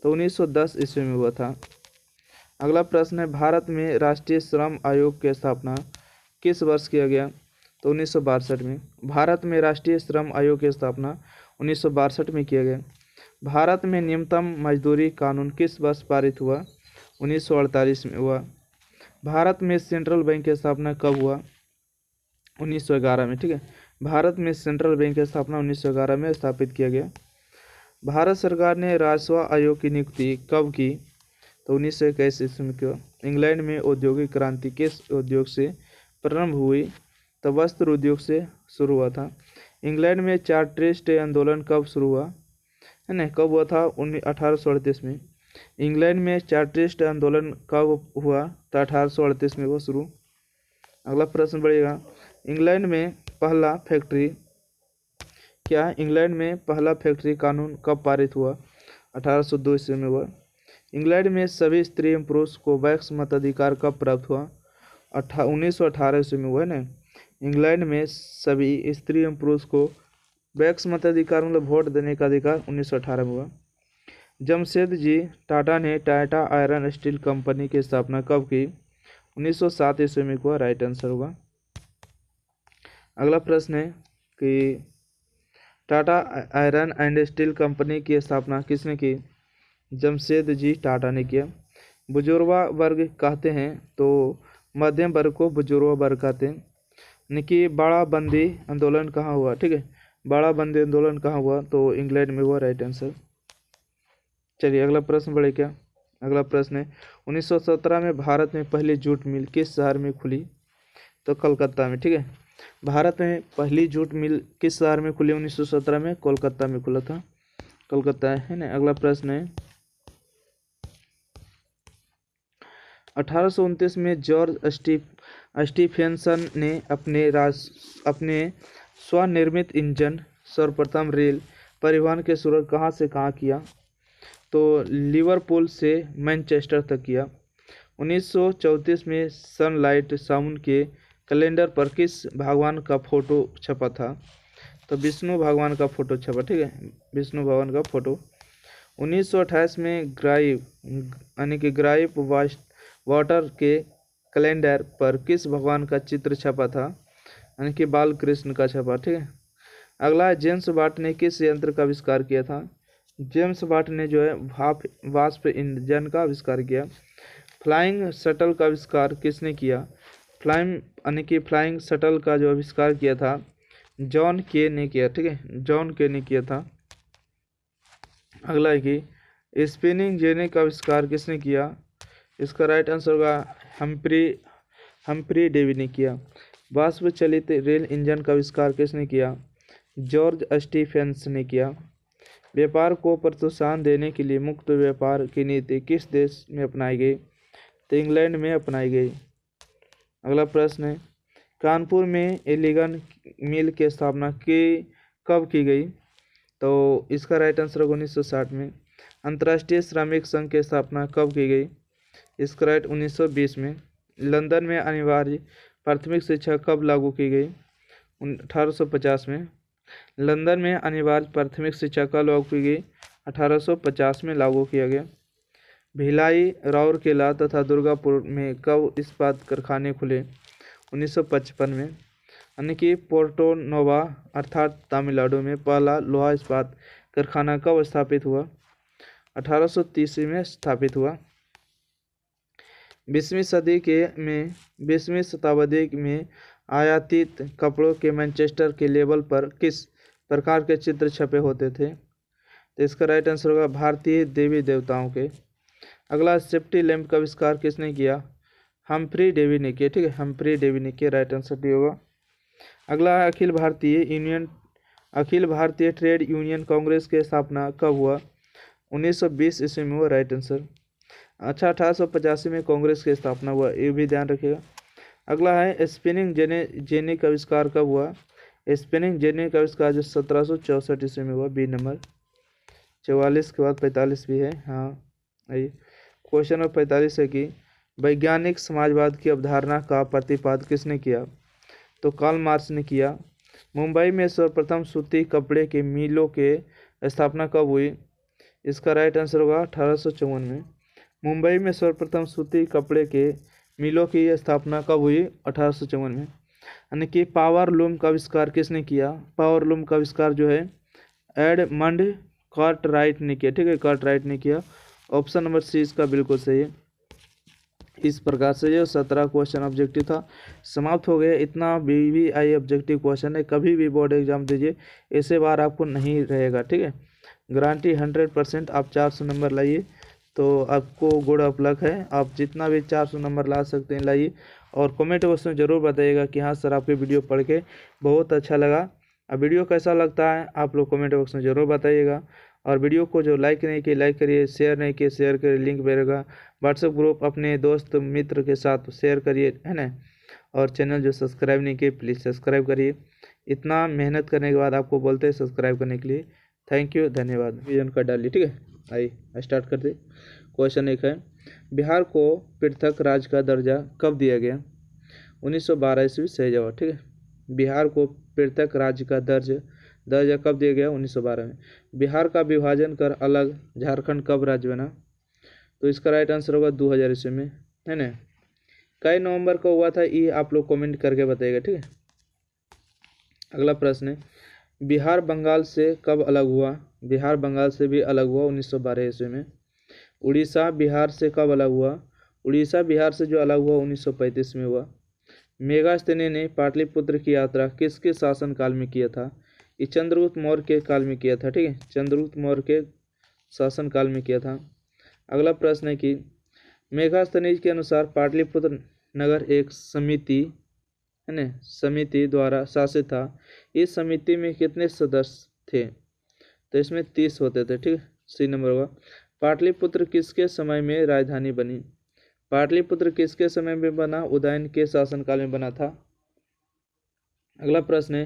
तो 1910 ईस्वी में हुआ था। अगला प्रश्न है, भारत में राष्ट्रीय श्रम आयोग की स्थापना किस वर्ष किया गया? तो 1962 में। भारत में राष्ट्रीय श्रम आयोग की स्थापना 1962 में किया गया। भारत में न्यूनतम मजदूरी कानून किस वर्ष पारित हुआ? 1948 में हुआ। भारत में सेंट्रल बैंक की स्थापना कब हुआ? 1911 में, ठीक है। भारत में सेंट्रल बैंक की स्थापना 1911 में स्थापित किया गया। भारत सरकार ने राजस्व आयोग की नियुक्ति कब की? तो 1921 ईस्वी में किया। इंग्लैंड में औद्योगिक क्रांति किस उद्योग से प्रारंभ हुई? तो वस्त्र उद्योग से शुरू हुआ था। इंग्लैंड में चार्टिस्ट आंदोलन कब शुरू हुआ? है ना, कब हुआ था? 1838 में। इंग्लैंड में चार्टिस्ट आंदोलन कब हुआ? तो 1838 में हुआ शुरू। अगला प्रश्न बढ़ेगा, इंग्लैंड में पहला फैक्ट्री कानून कब पारित हुआ? 1802 ईस्वी में हुआ। इंग्लैंड में सभी स्त्री एवं पुरुष को वैक्स मताधिकार कब प्राप्त हुआ? 1918 ईस्वी में हुआ है ना। इंग्लैंड में सभी स्त्री एवं पुरुष को वैक्स मताधिकार मतलब वोट देने का अधिकार 1918 में हुआ। जमशेद जी टाटा ने टाटा आयरन स्टील कंपनी की स्थापना कब की? 1907 ईस्वी में हुआ। राइट आंसर होगा। अगला प्रश्न है कि Tata iron and steel company की स्थापना किसने की? जमशेद जी टाटा ने किया। बुजुर्गा वर्ग कहते हैं तो मध्यम वर्ग को बुजुर्गा वर्ग कहते हैं। यानी कि बड़ा बंदी आंदोलन कहाँ हुआ? ठीक है, बड़ा बंदी आंदोलन कहाँ हुआ? तो इंग्लैंड में हुआ। Right answer. चलिए अगला प्रश्न बढ़े क्या? अगला प्रश्न है 1917 में भारत में पहली जूट मिल किस शहर में खुली? तो कलकत्ता में। ठीक है, भारत में पहली जूट मिल किस शहर में खुली? 1917 में कोलकाता में खुला था। कोलकाता है ना। अगला प्रश्न है 1829 में जॉर्ज स्टीफेंसन ने अपने स्वनिर्मित इंजन सर्वप्रथम रेल परिवहन की शुरुआत कहाँ से कहाँ किया? तो लिवरपूल से मैनचेस्टर तक किया। 1934 में सनलाइट साउंड के कैलेंडर पर किस भगवान का फोटो छपा था? तो विष्णु भगवान का फोटो छपा। ठीक है, विष्णु भगवान का फोटो। 1928 में ग्राइव यानी कि ग्राइव वाटर के कैलेंडर पर किस भगवान का चित्र छपा था? यानी कि बाल कृष्ण का छपा। ठीक है। अगला है जेम्स वाट ने किस यंत्र का आविष्कार किया था? जेम्स वाट ने जो है वाष्प इंजन का आविष्कार किया। फ्लाइंग शटल का आविष्कार किसने किया? फ्लाइंग शटल का जो आविष्कार किया था जॉन के ने किया। ठीक है, जॉन के ने किया था। अगला है कि स्पिनिंग जेनी का आविष्कार किसने किया? इसका राइट आंसर होगा हम्फ्री डेवी ने किया। वाष्प चलित रेल इंजन का आविष्कार किसने किया? जॉर्ज स्टीफेंस ने किया। व्यापार को प्रोत्साहन देने के लिए मुक्त व्यापार की नीति किस देश में अपनाई गई? तो इंग्लैंड में अपनाई गई। अगला प्रश्न है कानपुर में एलिगन मिल की स्थापना कब की गई? तो इसका राइट आंसर होगा 1960 में। अंतर्राष्ट्रीय श्रमिक संघ की स्थापना कब की गई? इसका राइट 1920 में। लंदन में अनिवार्य प्राथमिक शिक्षा कब लागू की गई? 1850 में। लंदन में अनिवार्य प्राथमिक शिक्षा कब लागू की गई? 1850 में लागू किया गया। भिलाई, राउरकेला तथा दुर्गापुर में कब इस्पात कारखाने खुले? 1955 में। यानी कि पोर्टो नोवा अर्थात तमिलनाडु में पहला लोहा इस्पात कारखाना कब स्थापित हुआ? 1830 में स्थापित हुआ। 20वीं शताब्दी में आयातित कपड़ों के मैनचेस्टर के लेबल पर किस प्रकार के चित्र छपे होते थे? तो इसका राइट आंसर होगा भारतीय देवी देवताओं के। अगला सेफ्टी लैंप का आविष्कार किसने किया? हम्फ्री डेवी ने किया। ठीक है, हम्फ्री डेवी ने किया। राइट आंसर डी होगा। अगला है अखिल भारतीय ट्रेड यूनियन कांग्रेस की स्थापना कब हुआ? 1920 ईस्वी में हुआ। Right answer. अच्छा, 1885 में कांग्रेस की स्थापना हुआ, ये भी ध्यान रखिएगा। अगला है स्पिनिंग जेनी का आविष्कार कब हुआ? स्पिनिंग जेनी का आविष्कार जो 1764 ईस्वी में हुआ। B number. 44 के बाद 45 भी है। हाँ, आइए क्वेश्चन नंबर 45 है कि वैज्ञानिक समाजवाद की अवधारणा का प्रतिपादन किसने किया? तो कार्ल मार्क्स ने किया। मुंबई में सर्वप्रथम सूती कपड़े के मिलों के स्थापना कब हुई? इसका राइट आंसर होगा 1854 में। मुंबई में सर्वप्रथम सूती कपड़े के मिलों की स्थापना कब हुई? 1854 में। यानी कि पावर लूम का आविष्कार किसने किया? पावर लूम का आविष्कार जो है एडमंड कार्टराइट ने किया। ठीक है, कार्टराइट ने किया। ऑप्शन नंबर सी इसका बिल्कुल सही है। इस प्रकार से जो 17 क्वेश्चन ऑब्जेक्टिव था समाप्त हो गया। इतना BBI ऑब्जेक्टिव क्वेश्चन है, कभी भी बोर्ड एग्जाम दीजिए ऐसे बार आपको नहीं रहेगा। ठीक है, गारंटी 100% आप 400 नंबर लाइए तो आपको गुड ऑफ लक है। आप जितना भी 400 नंबर ला सकते हैं लाइए। और कमेंट बॉक्स में ज़रूर बताइएगा कि हाँ सर आपके वीडियो पढ़ के बहुत अच्छा लगा। अब वीडियो कैसा लगता है आप लोग कमेंट बॉक्स में ज़रूर बताइएगा। और वीडियो को जो लाइक नहीं किए लाइक करिए, शेयर नहीं किए शेयर करिए, लिंक मिलेगा। व्हाट्सएप ग्रुप अपने दोस्त मित्र के साथ शेयर करिए, है ना। और चैनल जो सब्सक्राइब नहीं किए प्लीज़ सब्सक्राइब करिए। इतना मेहनत करने के बाद आपको बोलते हैं सब्सक्राइब करने के लिए। थैंक यू, धन्यवाद। विजन का डालिए। ठीक है, आइए स्टार्ट करते। क्वेश्चन 1 है, बिहार को पृथक राज्य का दर्जा कब दिया गया? 1912 ईस्वी, सही जवाब। ठीक है, बिहार को पृथक राज्य का दर्जा कब दिया गया? 1912 में। बिहार का विभाजन कर अलग झारखंड कब राज्य बना? तो इसका राइट आंसर होगा 2000 ईस्वी में, है ना। कई नवंबर को हुआ था, ये आप लोग कमेंट करके बताइएगा। ठीक है, अगला प्रश्न है, बिहार बंगाल से कब अलग हुआ? बिहार बंगाल से भी अलग हुआ 1912 ईस्वी में। उड़ीसा बिहार से कब अलग हुआ? उड़ीसा बिहार से जो अलग हुआ 1935 में हुआ। मेगास्थनी ने पाटलिपुत्र की यात्रा किसके शासनकाल में किया था? ये चंद्रगुप्त मौर्य के काल में किया था। ठीक है, चंद्रगुप्त मौर्य के शासनकाल में किया था। अगला प्रश्न है कि मेगास्थनीज के अनुसार पाटलिपुत्र नगर एक समिति, है ना, समिति द्वारा शासित था। इस समिति में कितने सदस्य थे? तो इसमें 30 होते थे। ठीक है, सी नंबर होगा। पाटलिपुत्र किसके समय में राजधानी बनी? पाटलिपुत्र किसके समय में बना? उदयन के शासनकाल में बना था। अगला प्रश्न है,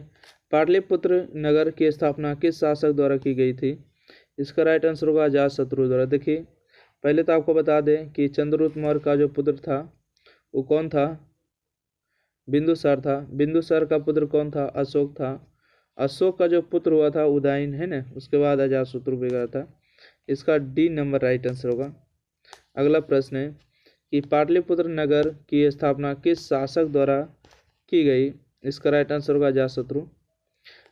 पाटलिपुत्र नगर की स्थापना किस शासक द्वारा की गई थी? इसका राइट आंसर होगा अजातशत्रु द्वारा। देखिए, पहले तो आपको बता दें कि चंद्रगुप्त मौर्य का जो पुत्र था वो कौन था? बिंदुसार था। बिंदुसार का पुत्र कौन था? अशोक था। अशोक का जो पुत्र हुआ था उदयन, है ना, उसके बाद अजातशत्रु वगैरह था। इसका डी नंबर राइट आंसर होगा। अगला प्रश्न है कि पाटलिपुत्र नगर की स्थापना किस शासक द्वारा की गई? इसका राइट आंसर होगा अजातशत्रु।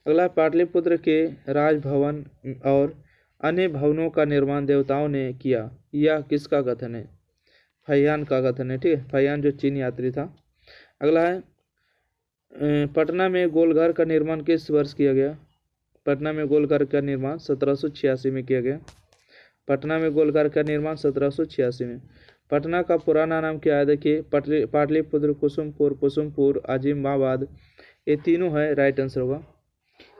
अगला, पाटलिपुत्र के राजभवन और अन्य भवनों का निर्माण देवताओं ने किया, यह किसका कथन है? फहियान का कथन है। ठीक है, फहियान जो चीन यात्री था। अगला है, पटना में गोलघर का निर्माण किस वर्ष किया गया? पटना में गोलघर का निर्माण 1786 में किया गया। पटना में गोलघर का निर्माण 1786 में। पटना का पुराना नाम क्या है? देखिए, पाटलिपुत्र, कुसुमपुर, आजिमाबाद, ये तीनों है, राइट आंसर होगा।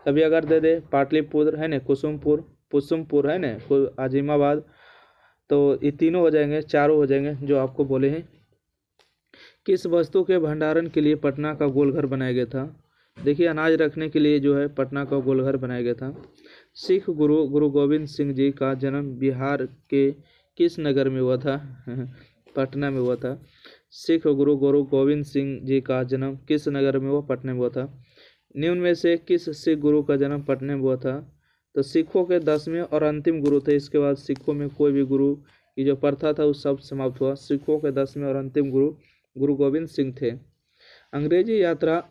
कभी अगर दे दे पाटलिपुत्र, है ना, कुसुमपुर, है ना, आजिमाबाद, तो ये तीनों हो जाएंगे, चारों हो जाएंगे जो आपको बोले हैं। किस वस्तु के भंडारण के लिए पटना का गोलघर बनाया गया था? देखिए, अनाज रखने के लिए जो है पटना का गोलघर बनाया गया था। सिख गुरु गोविंद सिंह जी का जन्म बिहार के किस नगर में हुआ था? पटना में हुआ था। सिख गुरु गोविंद सिंह जी का जन्म किस नगर में हुआ? पटना में हुआ था। निम्न में से किस सिख गुरु का जन्म पटना में हुआ था? तो सिखों के 10वें और अंतिम गुरु थे। इसके बाद सिखों में कोई भी गुरु की जो प्रथा था वो सब समाप्त हुआ। सिखों के 10वें और अंतिम गुरु गोविंद सिंह थे। अंग्रेजी यात्रा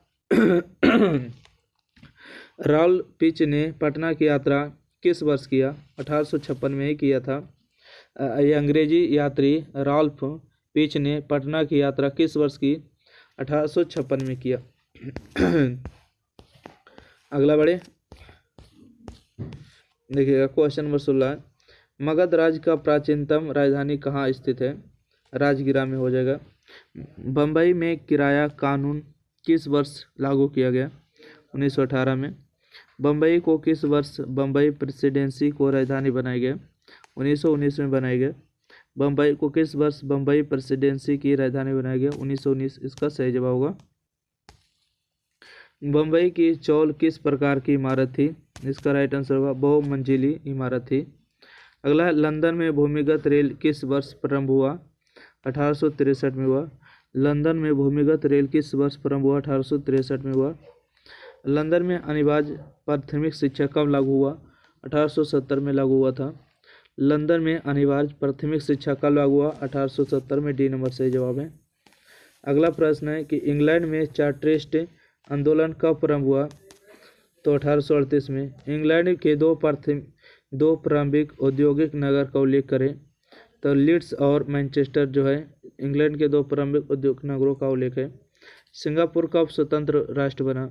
रॉल्फ पिच ने पटना की यात्रा किस वर्ष किया? 1856 में ही किया था। ये अंग्रेजी यात्री रॉल्फ पिच ने पटना की यात्रा किस वर्ष की? 1856 में किया। अगला बढ़े, देखिएगा क्वेश्चन नंबर 16। मगध राज्य का प्राचीनतम राजधानी कहाँ स्थित है? राजगिरा में हो जाएगा। बम्बई में किराया कानून किस वर्ष लागू किया गया? 1918 में। बम्बई को किस वर्ष बम्बई प्रेसिडेंसी को राजधानी बनाया गया? 1919 में बनाया गया। बम्बई को किस वर्ष बम्बई प्रेसिडेंसी की राजधानी बनाया गया? 1919, इसका सही जवाब होगा। बम्बई की चौल किस प्रकार की इमारत थी? इसका राइट आंसर होगा बहुमंजिली इमारत थी। अगला है, लंदन में भूमिगत रेल किस वर्ष प्रारंभ हुआ? 1863 में हुआ। लंदन में भूमिगत रेल किस वर्ष प्रारंभ हुआ? 1863 में हुआ। लंदन में अनिवार्य प्राथमिक शिक्षा कब लागू हुआ? 1870 में लागू हुआ था। लंदन में अनिवार्य प्राथमिक शिक्षा कब लागू हुआ? 1870 में, डी नंबर सही जवाब है। अगला प्रश्न है कि इंग्लैंड में चार्टिस्ट आंदोलन कब प्रारंभ हुआ? तो 1838 में। इंग्लैंड के दो प्रारंभिक औद्योगिक नगर का उल्लेख करें। तो लीड्स और मैनचेस्टर जो है इंग्लैंड के दो प्रारंभिक औद्योगिक नगरों का उल्लेख है। सिंगापुर कब स्वतंत्र राष्ट्र बना?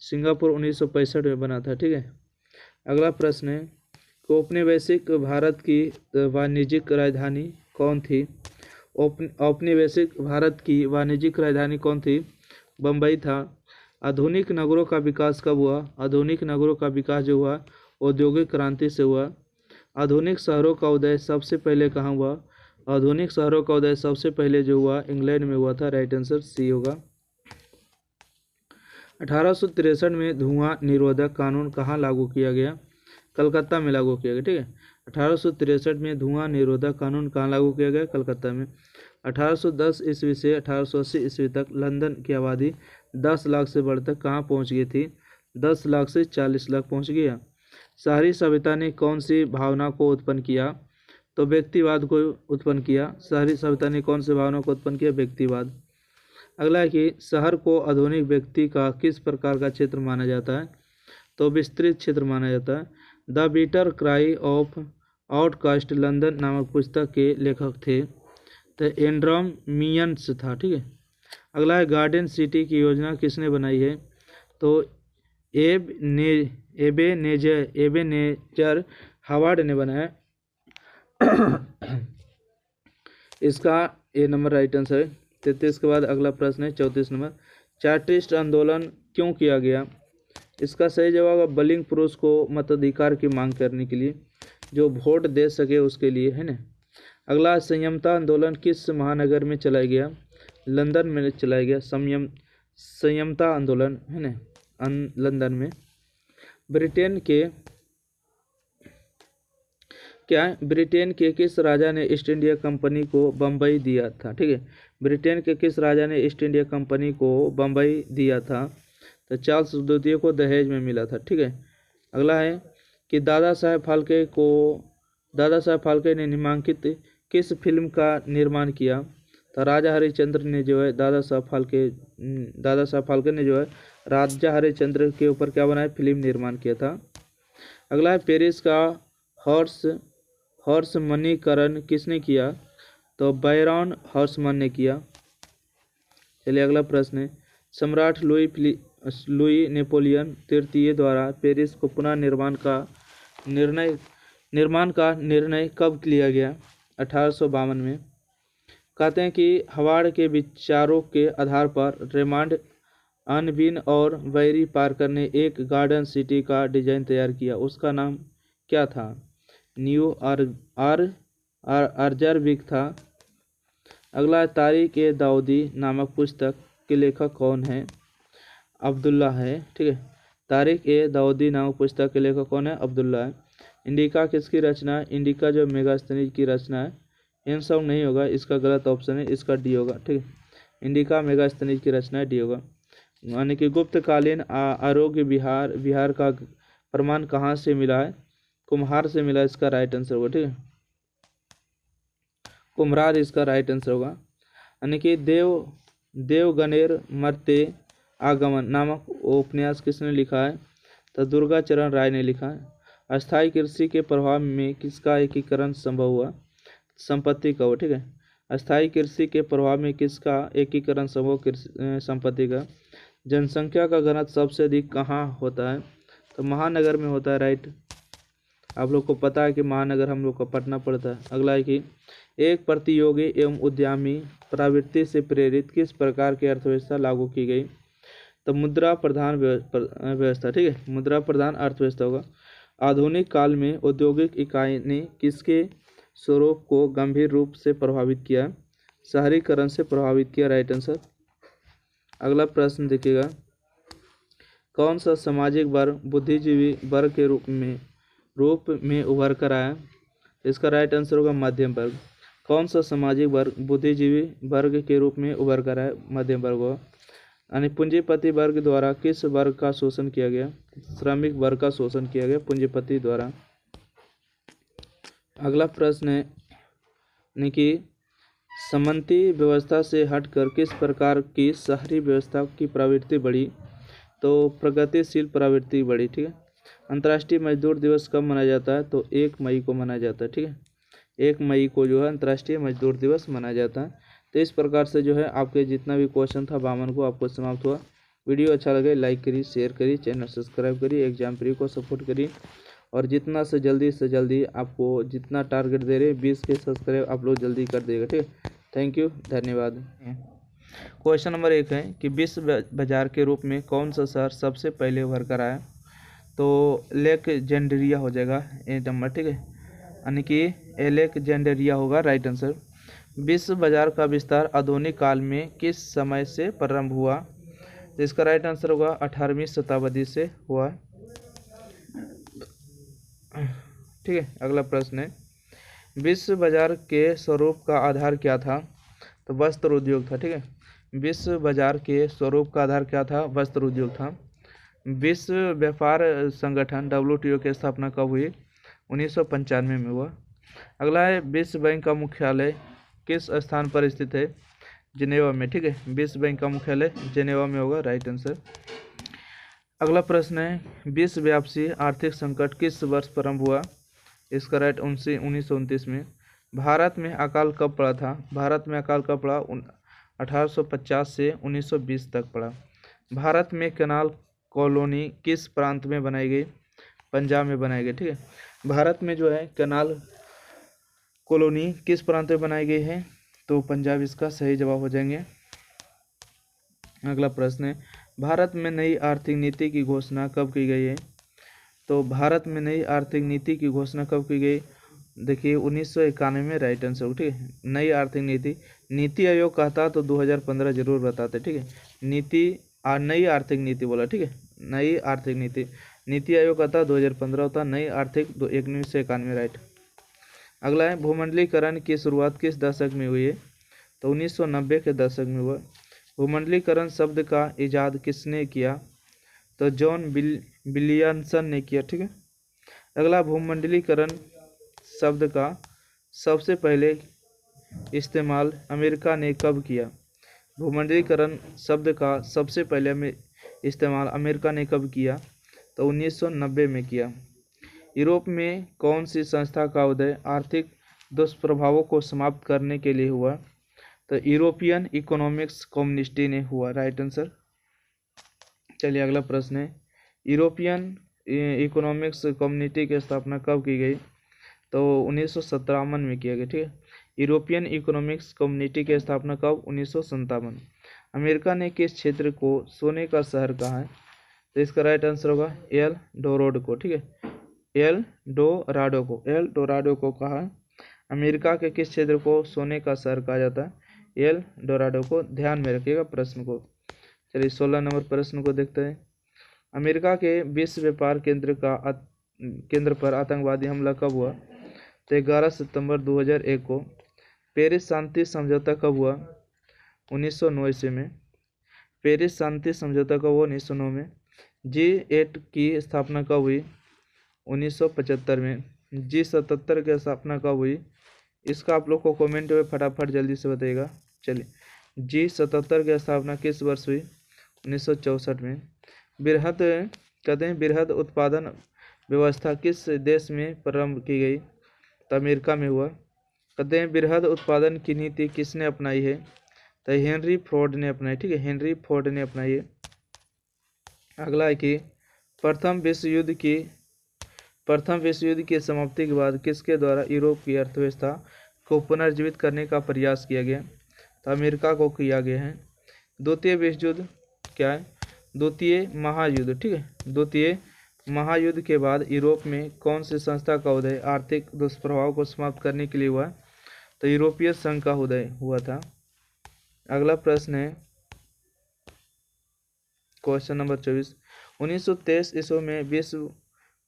सिंगापुर 1965 में बना था। ठीक है, अगला प्रश्न है कि औपनिवेशिक भारत की वाणिज्यिक राजधानी कौन थी? औपनिवेशिक भारत की वाणिज्यिक राजधानी कौन थी? बम्बई था। आधुनिक नगरों का विकास कब हुआ? आधुनिक नगरों का विकास जो हुआ औद्योगिक क्रांति से हुआ। आधुनिक शहरों का उदय सबसे पहले कहाँ हुआ? आधुनिक शहरों का उदय सबसे पहले जो हुआ इंग्लैंड में हुआ था। राइट आंसर सी होगा। 1863 में धुआं निरोधक कानून कहाँ लागू किया गया? कलकत्ता में लागू किया गया, ठीक है। 1863 में धुआं निरोधक कानून कहाँ लागू किया गया? कलकत्ता में। 1810 ईस्वी से 1880 ईस्वी तक लंदन की आबादी 10 लाख से बढ़कर कहाँ पहुँच गई थी? 10 लाख से 40 लाख पहुँच गया। शहरी सभ्यता ने कौन सी भावना को उत्पन्न किया? तो व्यक्तिवाद को उत्पन्न किया। शहरी सभ्यता ने कौन सी भावना को उत्पन्न किया? व्यक्तिवाद। अगला है कि शहर को आधुनिक व्यक्ति का किस प्रकार का क्षेत्र माना जाता है? तो विस्तृत क्षेत्र माना जाता है। The bitter cry of outcast London नामक पुस्तक के लेखक थे तो एंड्रम मियन्स था, ठीक है। अगला है गार्डन सिटी की योजना किसने बनाई है? तो एबेनेजर हावर्ड ने बनाया। इसका ए नंबर राइट आंसर है। 33 के बाद अगला प्रश्न है 34 नंबर। चार्टिस्ट आंदोलन क्यों किया गया? इसका सही जवाब है बलिंग पुरुष को मताधिकार की मांग करने के लिए, जो वोट दे सके उसके लिए, है ना। अगला संयमता आंदोलन किस महानगर में चलाया गया? लंदन में चलाया गया संयमता आंदोलन, है ना, लंदन में। ब्रिटेन के किस राजा ने ईस्ट इंडिया कंपनी को बम्बई दिया था? ठीक है, ब्रिटेन के किस राजा ने ईस्ट इंडिया कंपनी को बम्बई दिया था? तो चार्ल्स द्वितीय को दहेज में मिला था, ठीक है। अगला है कि दादा साहेब फाल्के ने नामांकित किस फिल्म का निर्माण किया? तो राजा हरिश्चंद्र ने जो है दादा साहब फाल्के ने जो है राजा हरिश्चंद्र के ऊपर क्या बनाया? फिल्म निर्माण किया था। अगला है पेरिस का हर्षमणीकरण किसने किया? तो बैरॉन हर्षमन ने किया। चलिए अगला प्रश्न है, सम्राट लुई नेपोलियन तृतीय द्वारा पेरिस को पुनः निर्माण का निर्णय कब लिया गया? 1852 में। कहते हैं कि हावर्ड के विचारों के आधार पर रेमंड अनबिन और बैरी पार्कर ने एक गार्डन सिटी का डिजाइन तैयार किया, उसका नाम क्या था? न्यू आर्जरविक था। अगला तारिक ए दाऊदी नामक पुस्तक के लेखक कौन है? अब्दुल्ला है, ठीक है। तारिक ए दाऊदी नामक पुस्तक के लेखक कौन है? अब्दुल्ला है। इंडिका किसकी रचना है? इंडिका जो मेगास्थनीज की रचना है। इन सब नहीं होगा, इसका गलत ऑप्शन है, इसका डी होगा, ठीक है। इंडिका मेगास्थनीज की रचना है, डी होगा। यानी कि गुप्तकालीन आरोग्य विहार का प्रमाण कहाँ से मिला है? कुम्हार से मिला, इसका राइट आंसर होगा, ठीक है। कुम्हार इसका राइट आंसर होगा। यानी कि देवगनेर मरते आगमन नामक उपन्यास किसने लिखा है? तो दुर्गा चरण राय ने लिखा है। अस्थायी कृषि के प्रभाव में किसका एकीकरण संभव हुआ? संपत्ति का, ठीक है। अस्थायी कृषि के प्रभाव में किसका एकीकरण संभव? संपत्ति का। जनसंख्या का घनत्व सबसे अधिक कहाँ होता है? तो महानगर में होता है, राइट। आप लोग को पता है कि महानगर हम लोग को पटना पड़ता है। अगला है कि एक प्रतियोगी एवं उद्यमी प्रवृत्ति से प्रेरित किस प्रकार की अर्थव्यवस्था लागू की गई? तो मुद्रा प्रधान व्यवस्था, ठीक है, मुद्रा प्रधान अर्थव्यवस्था होगा। आधुनिक काल में औद्योगिक इकाई ने किसके स्वरूप को गंभीर रूप से प्रभावित किया? शहरीकरण से प्रभावित किया, राइट आंसर। अगला प्रश्न देखिएगा, कौन सा सामाजिक वर्ग बुद्धिजीवी वर्ग के रूप में उभर कर आया? इसका राइट आंसर होगा मध्यम वर्ग। कौन सा सामाजिक वर्ग बुद्धिजीवी वर्ग के रूप में उभर कर आया? मध्यम वर्ग होगा। यानी पूंजीपति वर्ग द्वारा किस वर्ग का शोषण किया गया? श्रमिक वर्ग का शोषण किया गया पूंजीपति द्वारा। अगला प्रश्न है कि समन्ती व्यवस्था से हटकर किस प्रकार की शहरी व्यवस्था की प्रवृत्ति बढ़ी? तो प्रगतिशील प्रवृत्ति बढ़ी, ठीक है। अंतर्राष्ट्रीय मजदूर दिवस कब मनाया जाता है? तो 1 मई को मनाया जाता है, ठीक है। 1 मई को जो है अंतर्राष्ट्रीय मजदूर दिवस मनाया जाता है। तो इस प्रकार से जो है आपके जितना भी क्वेश्चन था 52 को आपको समाप्त हुआ। वीडियो अच्छा लगे लाइक करिए, शेयर करिए, चैनल सब्सक्राइब करिए, एग्जाम प्री को सपोर्ट करिए और जितना से जल्दी आपको जितना टारगेट दे रहे 20 के सब्सक्राइब आप लोग जल्दी कर देगा, ठीक है। थैंक यू, धन्यवाद। क्वेश्चन नंबर 1 है कि विश्व बाजार के रूप में कौन सा शहर सबसे पहले उभर कर आया? तो एलेक्जेंड्रिया हो जाएगा ए नंबर, ठीक है। यानी कि एलेक्जेंड्रिया होगा राइट आंसर। विश्व बाजार का विस्तार आधुनिक काल में किस समय से प्रारंभ हुआ? तो इसका राइट आंसर होगा 18वीं शताब्दी से हुआ। ठीक है। अगला प्रश्न है, विश्व बाजार के स्वरूप का आधार क्या था? तो वस्त्र उद्योग था, ठीक है। विश्व बाजार के स्वरूप का आधार क्या था? वस्त्र उद्योग था। विश्व व्यापार संगठन WTO की स्थापना कब हुई? 1995 में हुआ। अगला है, विश्व बैंक का मुख्यालय किस स्थान पर स्थित है? जिनेवा में, ठीक है। विश्व बैंक का मुख्यालय जिनेवा में होगा, राइट आंसर। अगला प्रश्न है, विश्वव्यापी आर्थिक संकट किस वर्ष प्रारंभ हुआ? इसका राइट 1929 में। भारत में अकाल कब पड़ा था? भारत में अकाल कब पड़ा? 1850 से 1920 तक पड़ा। भारत में कैनाल कॉलोनी किस प्रांत में बनाई गई? पंजाब में बनाई गई, ठीक है। भारत में जो है कैनाल कॉलोनी किस प्रांत में बनाई गई है? तो पंजाब इसका सही जवाब हो जाएंगे। अगला प्रश्न है, भारत में नई आर्थिक नीति की घोषणा कब की गई है? तो भारत में नई आर्थिक नीति की घोषणा कब की गई? देखिए 1991 में, राइट आंसर हो, ठीक है। नई आर्थिक नीति आयोग कहता तो 2015 जरूर बताते, ठीक है। नई आर्थिक नीति बोला, ठीक है। नई आर्थिक नीति आयोग कहता 2015 होता, नई आर्थिक 1991, राइट। अगला है, भूमंडलीकरण की शुरुआत किस दशक में हुई है? तो 1990 के दशक में हुआ। भूमंडलीकरण शब्द का इजाद किसने किया? तो जॉन विलियमसन ने किया, ठीक है। अगला, भूमंडलीकरण शब्द का सबसे पहले इस्तेमाल अमेरिका ने कब किया? भूमंडलीकरण शब्द का सबसे पहले इस्तेमाल अमेरिका ने कब किया? तो 1990 में किया। यूरोप में कौन सी संस्था का उदय आर्थिक दुष्प्रभावों को समाप्त करने के लिए हुआ? तो यूरोपियन इकोनॉमिक्स कम्युनिटी ने हुआ, राइट आंसर। चलिए अगला प्रश्न है, यूरोपियन इकोनॉमिक्स कम्युनिटी की स्थापना कब की गई? तो 1957 में किया गया, ठीक है। यूरोपियन इकोनॉमिक्स कम्युनिटी की स्थापना कब? 1957। अमेरिका ने किस क्षेत्र को सोने का शहर कहा है? तो इसका राइट आंसर होगा एल डोराडो को, ठीक है। एल डोराडो को कहा। अमेरिका के किस क्षेत्र को सोने का शहर कहा जाता है? एल डोराडो को। ध्यान में रखिएगा प्रश्न को। चलिए 16 नंबर प्रश्न को देखते हैं। अमेरिका के विश्व व्यापार केंद्र पर आतंकवादी हमला कब हुआ? तो 11 सितंबर 2001 को। पेरिस शांति समझौता कब हुआ? 1909 ईस्वी में। पेरिस शांति समझौता कब हुआ? 1909 में। G8 की स्थापना कब हुई? 1975 में। G77 की स्थापना कब हुई? इसका आप लोग को कमेंट में फटाफट जल्दी से बताइएगा। चलिए, G77 की स्थापना किस वर्ष हुई? 1964 में। बृहद उत्पादन व्यवस्था किस देश में प्रारंभ की गई? तो अमेरिका में हुआ। कहते हैं बृहद उत्पादन की नीति किसने अपनाई है? तो हेनरी फोर्ड ने अपनाई, ठीक है। हेनरी फोर्ड ने अपनाई है। अगला है कि प्रथम विश्व युद्ध की समाप्ति के बाद किसके द्वारा यूरोप की अर्थव्यवस्था को पुनर्जीवित करने का प्रयास किया गया? तो अमेरिका को किया गया है। द्वितीय विश्व युद्ध क्या है? द्वितीय महायुद्ध, ठीक है। द्वितीय महायुद्ध के बाद यूरोप में कौन सी संस्था का उदय आर्थिक दुष्प्रभाव को समाप्त करने के लिए हुआ? तो यूरोपीय संघ का उदय हुआ था। अगला प्रश्न है क्वेश्चन नंबर 24। 1923 ईस्वी में विश्व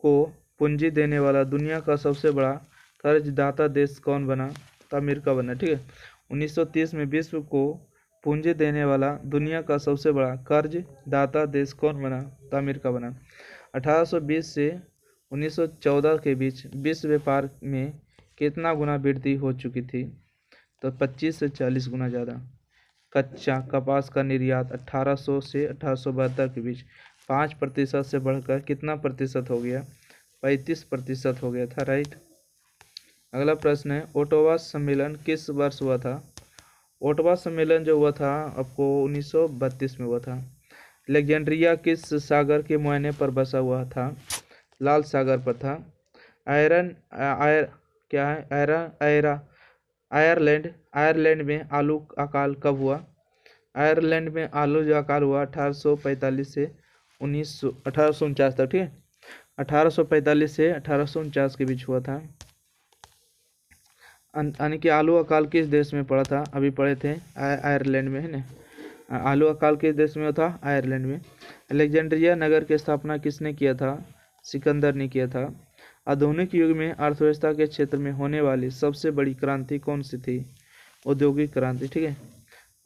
को पूंजी देने वाला दुनिया का सबसे बड़ा कर्जदाता देश कौन बना? तो अमेरिका बना, ठीक है। 1930 में विश्व को पूंजी देने वाला दुनिया का सबसे बड़ा कर्जदाता देश कौन बना? तो अमेरिका बना। 1820 से 1914 के बीच विश्व व्यापार में कितना गुना वृद्धि हो चुकी थी? तो 25 से 40 गुना ज़्यादा। कच्चा कपास का निर्यात 1800 से 1872 के बीच 5% से बढ़कर कितना प्रतिशत हो गया? 35% हो गया था, राइट। अगला प्रश्न है, ओटावा सम्मेलन किस वर्ष हुआ था? ओटावा सम्मेलन जो हुआ था आपको 1932 में हुआ था। अलेक्जेंड्रिया किस सागर के मुहाने पर बसा हुआ था? लाल सागर पर था। आयरलैंड में आलू अकाल कब हुआ? आयरलैंड में आलू जो अकाल हुआ 1845 से 1849 तक, ठीक है। 1845 से 1849 के बीच हुआ था। यानी कि आलू अकाल किस देश में पड़ा था? अभी पढ़े थे आयरलैंड में, है ना। आलू अकाल किस देश में था? आयरलैंड में। अलेक्जेंड्रिया नगर की स्थापना किसने किया था? सिकंदर ने किया था। आधुनिक युग में अर्थव्यवस्था के क्षेत्र में होने वाली सबसे बड़ी क्रांति कौन सी थी? औद्योगिक क्रांति। ठीक है,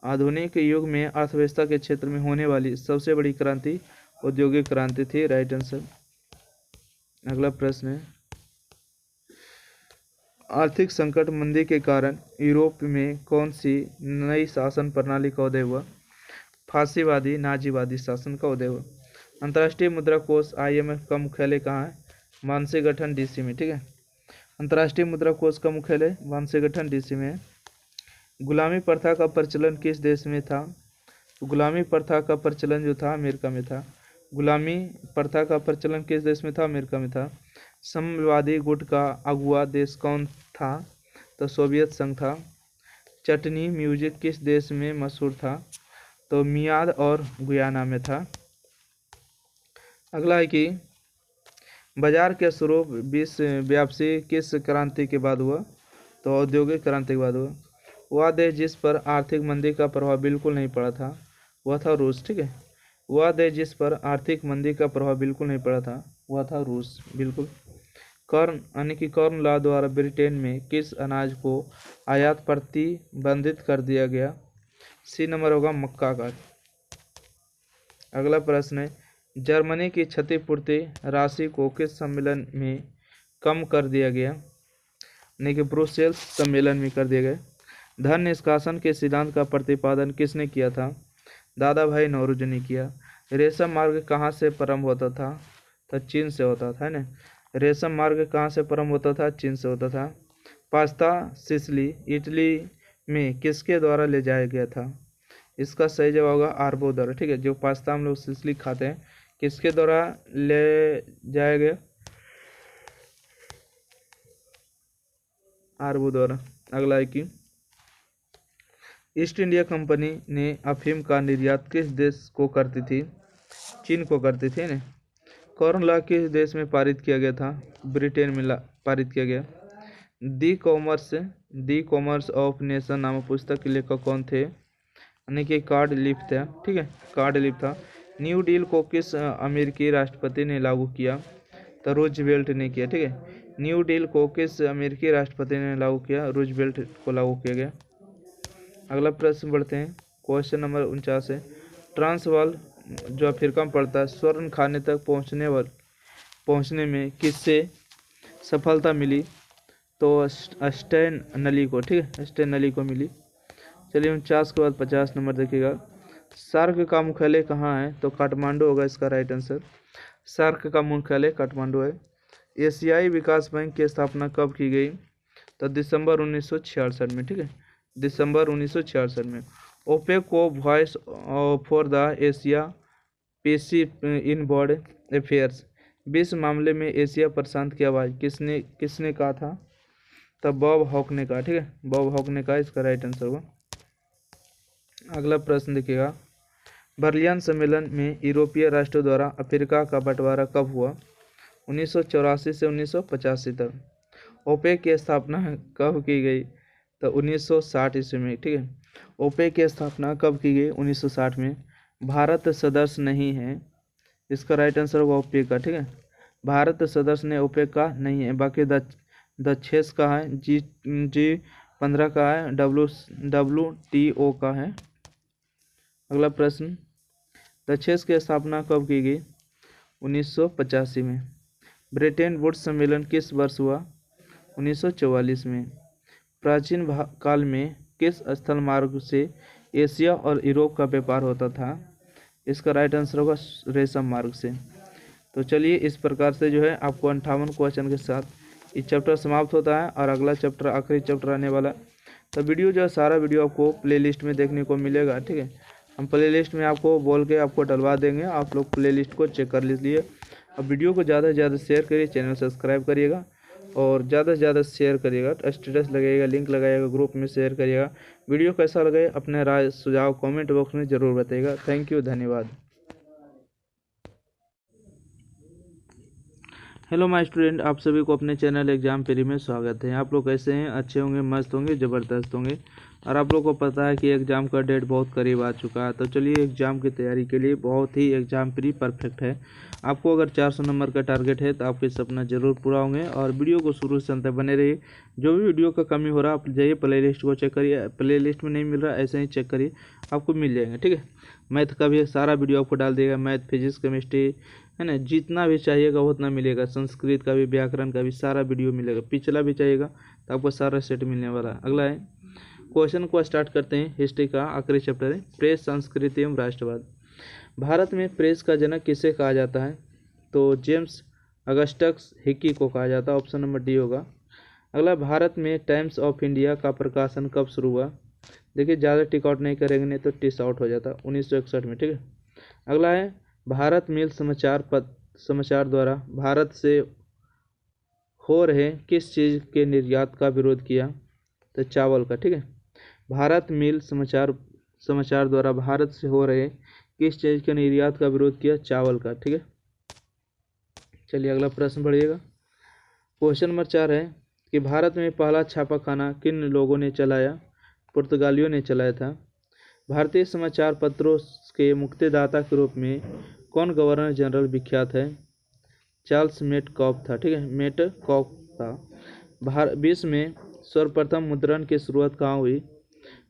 आधुनिक युग में अर्थव्यवस्था के क्षेत्र में होने वाली सबसे बड़ी क्रांति औद्योगिक क्रांति थी। Right answer. अगला प्रश्न है, आर्थिक संकट मंदी के कारण यूरोप में कौन सी नई शासन प्रणाली का उदय हुआ? फांसीवादी नाजीवादी शासन का उदय हुआ। अंतर्राष्ट्रीय मुद्रा कोष IMF का मुख्यालय कहाँ है? वाशिंगटन DC में। ठीक है, अंतर्राष्ट्रीय मुद्रा कोष का मुख्यालय वाशिंगटन DC में है। गुलामी प्रथा का प्रचलन किस देश में था? गुलामी प्रथा का प्रचलन जो था अमेरिका में था। गुलामी प्रथा का प्रचलन किस देश में था? अमेरिका में था। साम्यवादी गुट का अगुआ देश कौन था? तो सोवियत संघ था। चटनी म्यूजिक किस देश में मशहूर था? तो मियाद और गुयाना में था। अगला है कि बाजार के स्वरूप विश्व व्यापी किस क्रांति के बाद हुआ? तो औद्योगिक क्रांति के बाद हुआ। वह देश जिस पर आर्थिक मंदी का प्रभाव बिल्कुल नहीं पड़ा था वह था रूस। ठीक है, वह देश जिस पर आर्थिक मंदी का प्रभाव बिल्कुल नहीं पड़ा था वह था रूस। बिल्कुल। कॉर्न यानी कि कॉर्न लॉ द्वारा ब्रिटेन में किस अनाज को आयात प्रतिबंधित कर दिया गया? सी नंबर होगा मक्का का। अगला प्रश्न है, जर्मनी की क्षतिपूर्ति राशि को किस सम्मेलन में कम कर दिया गया? यानी कि ब्रुसेल्स सम्मेलन में कर दिया गया। धन निष्कासन के सिद्धांत का प्रतिपादन किसने किया था? दादा भाई नौरोजी ने किया। रेशम मार्ग कहाँ से प्रारंभ होता था? तो चीन से होता था, है ना। रेशम मार्ग कहाँ से प्रारंभ होता था? चीन से होता था। पास्ता सिसिली इटली में किसके द्वारा ले जाया गया था? इसका सही जवाब होगा अरबों द्वारा। ठीक है, जो पास्ता हम लोग सिसिली खाते हैं किसके द्वारा ले जाया गया? अरबों द्वारा। अगला है कि ईस्ट इंडिया कंपनी ने अफीम का निर्यात किस देश को करती थी? चीन को करती थी ना। कॉर्न लॉ किस देश में पारित किया गया था? ब्रिटेन में पारित किया गया। दी कॉमर्स ऑफ नेशन नामक पुस्तक के लेखक कौन थे? यानी कि कार्ड लीफ था। ठीक है, कार्ड लीफ था। न्यू डील को किस अमेरिकी राष्ट्रपति ने लागू किया? तो रूजवेल्ट ने किया। ठीक है, न्यू डील को किस अमेरिकी राष्ट्रपति ने लागू किया? रूजवेल्ट को लागू किया गया। अगला प्रश्न बढ़ते हैं, क्वेश्चन नंबर 49 है, ट्रांसवाल जो अफ्रीका में पड़ता है स्वर्ण खाने तक पहुंचने में किससे सफलता मिली? तो स्टैन नली को। ठीक है, स्टैन नली को मिली। चलिए 49 के बाद 50 नंबर देखिएगा, सार्क का मुख्यालय कहाँ है? तो काठमांडू होगा इसका राइट आंसर। सार्क का मुख्यालय काठमांडू है। एशियाई विकास बैंक की स्थापना कब की गई? तो दिसंबर 1966 में। ठीक है, दिसंबर 1966 में। ओपेक को voice for the Asia Pacific in world affairs विश्व मामले में एशिया प्रशांत की आवाज़ किसने कहा था? तब बॉब हॉक ने कहा। ठीक है, बॉब हॉक ने कहा, इसका राइट आंसर होगा। अगला प्रश्न देखिएगा, बर्लिन सम्मेलन में यूरोपीय राष्ट्रों द्वारा अफ्रीका का बंटवारा कब हुआ? 1984 से 1985 तक। ओपेक की स्थापना कब की गई? तो 1960 ईस्वी में। ठीक है, ओपेक की स्थापना कब की गई? 1960 में। भारत सदस्य नहीं है, इसका राइट आंसर होगा ओपेक का। ठीक है, भारत सदस्य ने ओपेक का नहीं है, बाकी दक्षेस का है, G15 का है, WTO का है। अगला प्रश्न, दक्षेस की स्थापना कब की गई? 1985 में। ब्रेटन वुड्स सम्मेलन किस वर्ष हुआ? 1944 में। प्राचीन काल में किस स्थल मार्ग से एशिया और यूरोप का व्यापार होता था? इसका राइट आंसर होगा रेशम मार्ग से। तो चलिए इस प्रकार से जो है आपको 58 क्वेश्चन के साथ इस चैप्टर समाप्त होता है और अगला चैप्टर आखिरी चैप्टर आने वाला। तो वीडियो जो है सारा वीडियो आपको प्लेलिस्ट में देखने को मिलेगा। ठीक है, हम प्लेलिस्ट में आपको बोल के आपको डलवा देंगे, आप लोग प्लेलिस्ट को चेक कर लीजिए। अब वीडियो को ज़्यादा से ज़्यादा शेयर करिए, चैनल सब्सक्राइब करिएगा और ज़्यादा से ज़्यादा शेयर करिएगा, स्टेटस लगाइएगा, लिंक लगाइएगा, ग्रुप में शेयर करिएगा। वीडियो कैसा लगे अपने राय सुझाव कमेंट बॉक्स में ज़रूर बताइएगा। थैंक यू, धन्यवाद। हेलो माय स्टूडेंट, आप सभी को अपने चैनल एग्जाम पेरी में स्वागत है। आप लोग कैसे हैं? अच्छे होंगे, मस्त होंगे, ज़बरदस्त होंगे। और आप लोग को पता है कि एग्ज़ाम का डेट बहुत करीब आ चुका है, तो चलिए एग्ज़ाम की तैयारी के लिए बहुत ही एग्ज़ाम पेरी परफेक्ट है। आपको अगर 400 नंबर का टारगेट है तो आपके सपना ज़रूर पूरा होंगे। और वीडियो को शुरू से अंत तक बने रहिए। जो भी वीडियो का कमी हो रहा है आप जाइए प्ले लिस्ट को चेक करिए, प्ले लिस्ट में नहीं मिल रहा ऐसे ही चेक करिए, आपको मिल जाएगा। ठीक है, मैथ का भी सारा वीडियो आपको डाल देगा, मैथ, फिजिक्स, केमिस्ट्री, है ना, जितना भी चाहिएगा उतना मिलेगा। संस्कृत का भी, व्याकरण का भी सारा वीडियो मिलेगा। पिछला भी चाहिएगा तो आपको सारा सेट मिलने वाला है। अगला है क्वेश्चन को स्टार्ट करते हैं। हिस्ट्री का आखिरी चैप्टर है, प्रेस, संस्कृति एवं राष्ट्रवाद। भारत में प्रेस का जनक किसे कहा जाता है? तो जेम्स अगस्टस हिकी को कहा जाता है। ऑप्शन नंबर डी होगा। अगला, भारत में टाइम्स ऑफ इंडिया का प्रकाशन कब शुरू हुआ? देखिए, ज़्यादा टिक आउट नहीं करेंगे नहीं तो टिस आउट हो जाता, 1961 में। ठीक है। अगला है, भारत मेल समाचार द्वारा भारत से हो रहे किस चीज़ के निर्यात का विरोध किया? तो चावल का। ठीक है, भारत मेल समाचार द्वारा भारत से हो रहे किस चीज़ के निर्यात का विरोध किया? चावल का। ठीक है, चलिए अगला प्रश्न पढ़िएगा। क्वेश्चन नंबर 4 है कि भारत में पहला छापाखाना किन लोगों ने चलाया? पुर्तगालियों ने चलाया था। भारतीय समाचार पत्रों के मुक्तिदाता के रूप में कौन गवर्नर जनरल विख्यात है? चार्ल्स मेटकॉफ था। ठीक है, मेटकॉफ था। विश्व में सर्वप्रथम मुद्रण की शुरुआत कहाँ हुई?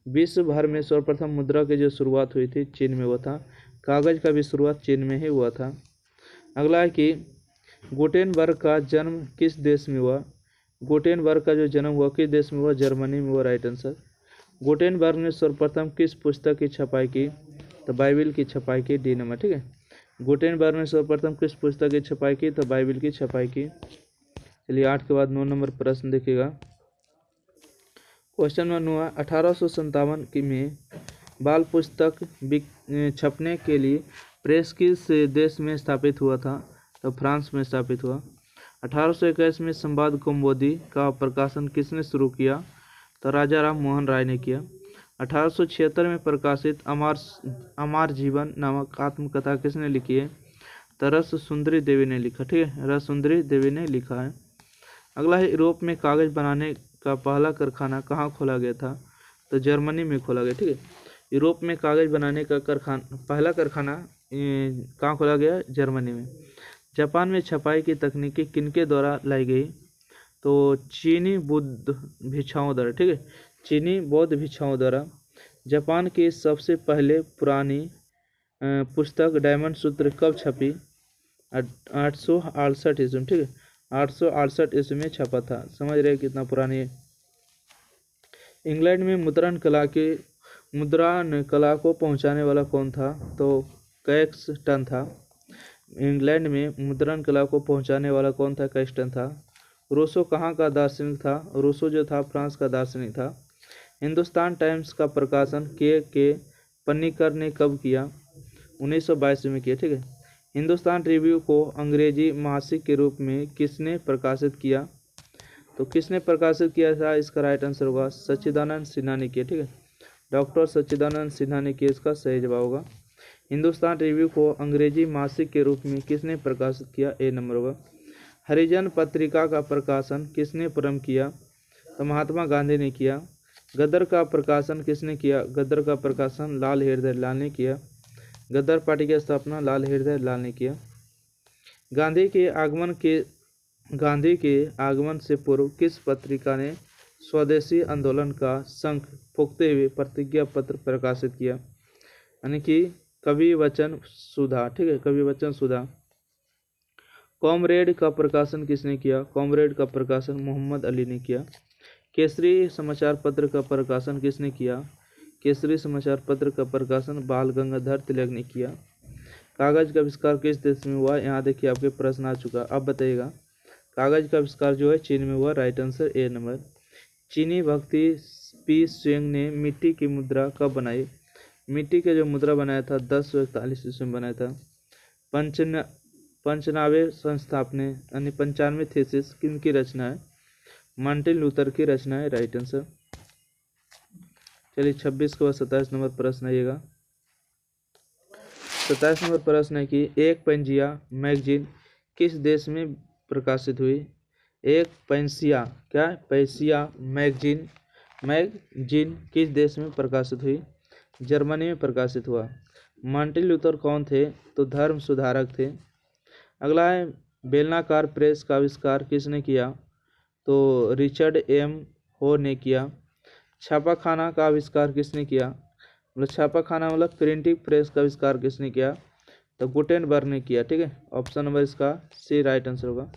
विश्व भर में सर्वप्रथम मुद्रा की जो शुरुआत हुई थी चीन में हुआ था। कागज़ का भी शुरुआत चीन में ही हुआ था। अगला है कि गुटेनबर्ग का जन्म किस देश में हुआ? गुटेनबर्ग का जो जन्म हुआ किस देश में हुआ? जर्मनी में हुआ। Right answer. गुटेनबर्ग ने सर्वप्रथम किस पुस्तक की छपाई की? तो बाइबिल की छपाई की। D number. ठीक है, गुटेनबर्ग ने सर्वप्रथम किस पुस्तक की छपाई की? तो बाइबिल की छपाई की। चलिए 8 के बाद 9 नंबर प्रश्न देखिएगा। क्वेश्चन नंबर 9, 1857 में बाल पुस्तक छपने के लिए प्रेस किस देश में स्थापित हुआ था? तो फ्रांस में स्थापित हुआ। 1821 में संवाद कौमुदी का प्रकाशन किसने शुरू किया? तो राजा राम मोहन राय ने किया। 1876 में प्रकाशित अमार जीवन नामक आत्मकथा किसने लिखी है? तो रस सुंदरी देवी ने लिखा। ठीक है, रस सुंदरी देवी ने लिखा है। अगला है, यूरोप में कागज बनाने का पहला कारखाना कहाँ खोला गया था? तो जर्मनी में खोला गया। ठीक है, यूरोप में कागज बनाने का पहला कारखाना कहाँ खोला गया? जर्मनी में। जापान में छपाई की तकनीकी किनके द्वारा लाई गई? तो चीनी बौद्ध भिक्षुओं द्वारा। ठीक है, चीनी बौद्ध भिक्षुओं द्वारा। जापान की सबसे पहले पुरानी पुस्तक डायमंड सूत्र कब छपी? 868 ईस्वी में। ठीक है, 868 ईस्वी में छपा था। समझ रहे कितना पुरानी है। इंग्लैंड में मुद्रण कला को पहुंचाने वाला कौन था? तो कैक्सटन था। इंग्लैंड में मुद्रण कला को पहुंचाने वाला कौन था? कैक्सटन था। रूसो कहाँ का दार्शनिक था? रूसो जो था फ्रांस का दार्शनिक था। हिंदुस्तान टाइम्स का प्रकाशन के पन्नीकर ने कब किया? 1922 में किया। ठीक है, हिंदुस्तान रिव्यू को अंग्रेजी मासिक के रूप में किसने प्रकाशित किया? तो किसने प्रकाशित किया था? इसका राइट आंसर होगा सच्चिदानंद सिन्हा ने किया। ठीक है, डॉक्टर सच्चिदानंद सिन्हा ने किया, इसका सही जवाब होगा। हिंदुस्तान रिव्यू को अंग्रेजी मासिक के रूप में किसने प्रकाशित किया? ए नंबर होगा। हरिजन पत्रिका का प्रकाशन किसने प्रारंभ किया? तो महात्मा गांधी ने किया। गदर का प्रकाशन किसने किया? गदर का प्रकाशन लाल हृदय लाल ने किया। गदर पार्टी की स्थापना लाल हृदय लाल ने किया। गांधी के आगमन से पूर्व किस पत्रिका ने स्वदेशी आंदोलन का शंख फूंकते हुए प्रतिज्ञा पत्र प्रकाशित किया? यानी कि कवि वचन सुधा। ठीक है, कवि वचन सुधा। कॉमरेड का प्रकाशन किसने किया? कॉमरेड का प्रकाशन मोहम्मद अली ने किया। केसरी समाचार पत्र का प्रकाशन किसने किया? केसरी समाचार पत्र का प्रकाशन बाल गंगाधर तिलक ने किया। कागज का आविष्कार किस देश में हुआ? यहाँ देखिए आपके प्रश्न आ चुका, अब बताइएगा। कागज का आविष्कार जो है चीन में हुआ। Right answer A number. चीनी भक्ति पी स्वेंग ने मिट्टी की मुद्रा कब बनाई? मिट्टी के जो मुद्रा बनाया था 1041 ईस्वी में बनाया था। पंचनावे संस्थापने यानी 95 थीसिस किनकी रचना है? मार्टिन लूथर की रचना है। Right answer. चलिए 26 के बाद 27 नंबर प्रश्न आइएगा। 27 नंबर प्रश्न है कि एक पंजिया मैगजीन किस देश में प्रकाशित हुई? एक पैंसिया, क्या है? पैंसिया मैगजीन किस देश में प्रकाशित हुई? जर्मनी में प्रकाशित हुआ। मार्टिन लूथर कौन थे? तो धर्म सुधारक थे। अगला है बेलनाकार प्रेस का आविष्कार किसने किया? तो रिचर्ड एम हो ने किया। छापाखाना का आविष्कार किसने किया? मतलब छापाखाना मतलब प्रिंटिंग प्रेस का आविष्कार किसने किया? तो गुटेनबर्ग ने किया। ठीक है, ऑप्शन नंबर इसका सी राइट आंसर होगा।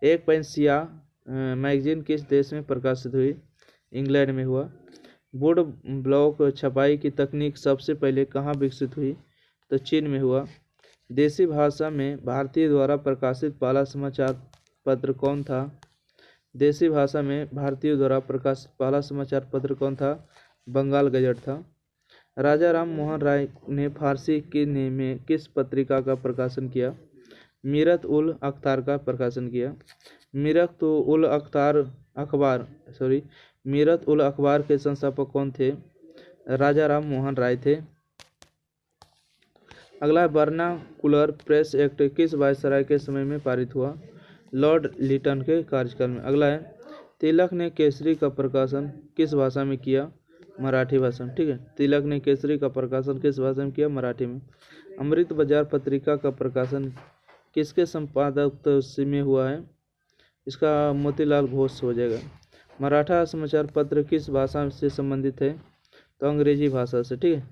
एक पैंसिया मैगजीन किस देश में प्रकाशित हुई? इंग्लैंड में हुआ। वुड ब्लॉक छपाई की तकनीक सबसे पहले कहाँ विकसित हुई? तो चीन में हुआ। देसी भाषा में भारतीय द्वारा प्रकाशित पहला समाचार पत्र कौन था? देसी भाषा में भारतीय द्वारा प्रकाशित पहला समाचार पत्र कौन था? बंगाल गजट था। राजा राम मोहन राय ने फारसी में किस पत्रिका का प्रकाशन किया? मीरत उल अख्तार का प्रकाशन किया। मीरत उल अखबार के संस्थापक कौन थे? राजा राम मोहन राय थे। अगला है वर्नाकुलर प्रेस एक्ट किस वायसराय के समय में पारित हुआ? लॉर्ड लिटन के कार्यकाल में। अगला है तिलक ने केसरी का प्रकाशन किस भाषा में किया? मराठी भाषा में। ठीक है, तिलक ने केसरी का प्रकाशन किस भाषा में किया? मराठी में। अमृत बाजार पत्रिका का प्रकाशन किसके संपादक में हुआ है? इसका मोतीलाल घोष हो जाएगा। मराठा समाचार पत्र किस भाषा से संबंधित है? तो अंग्रेजी भाषा से। ठीक है,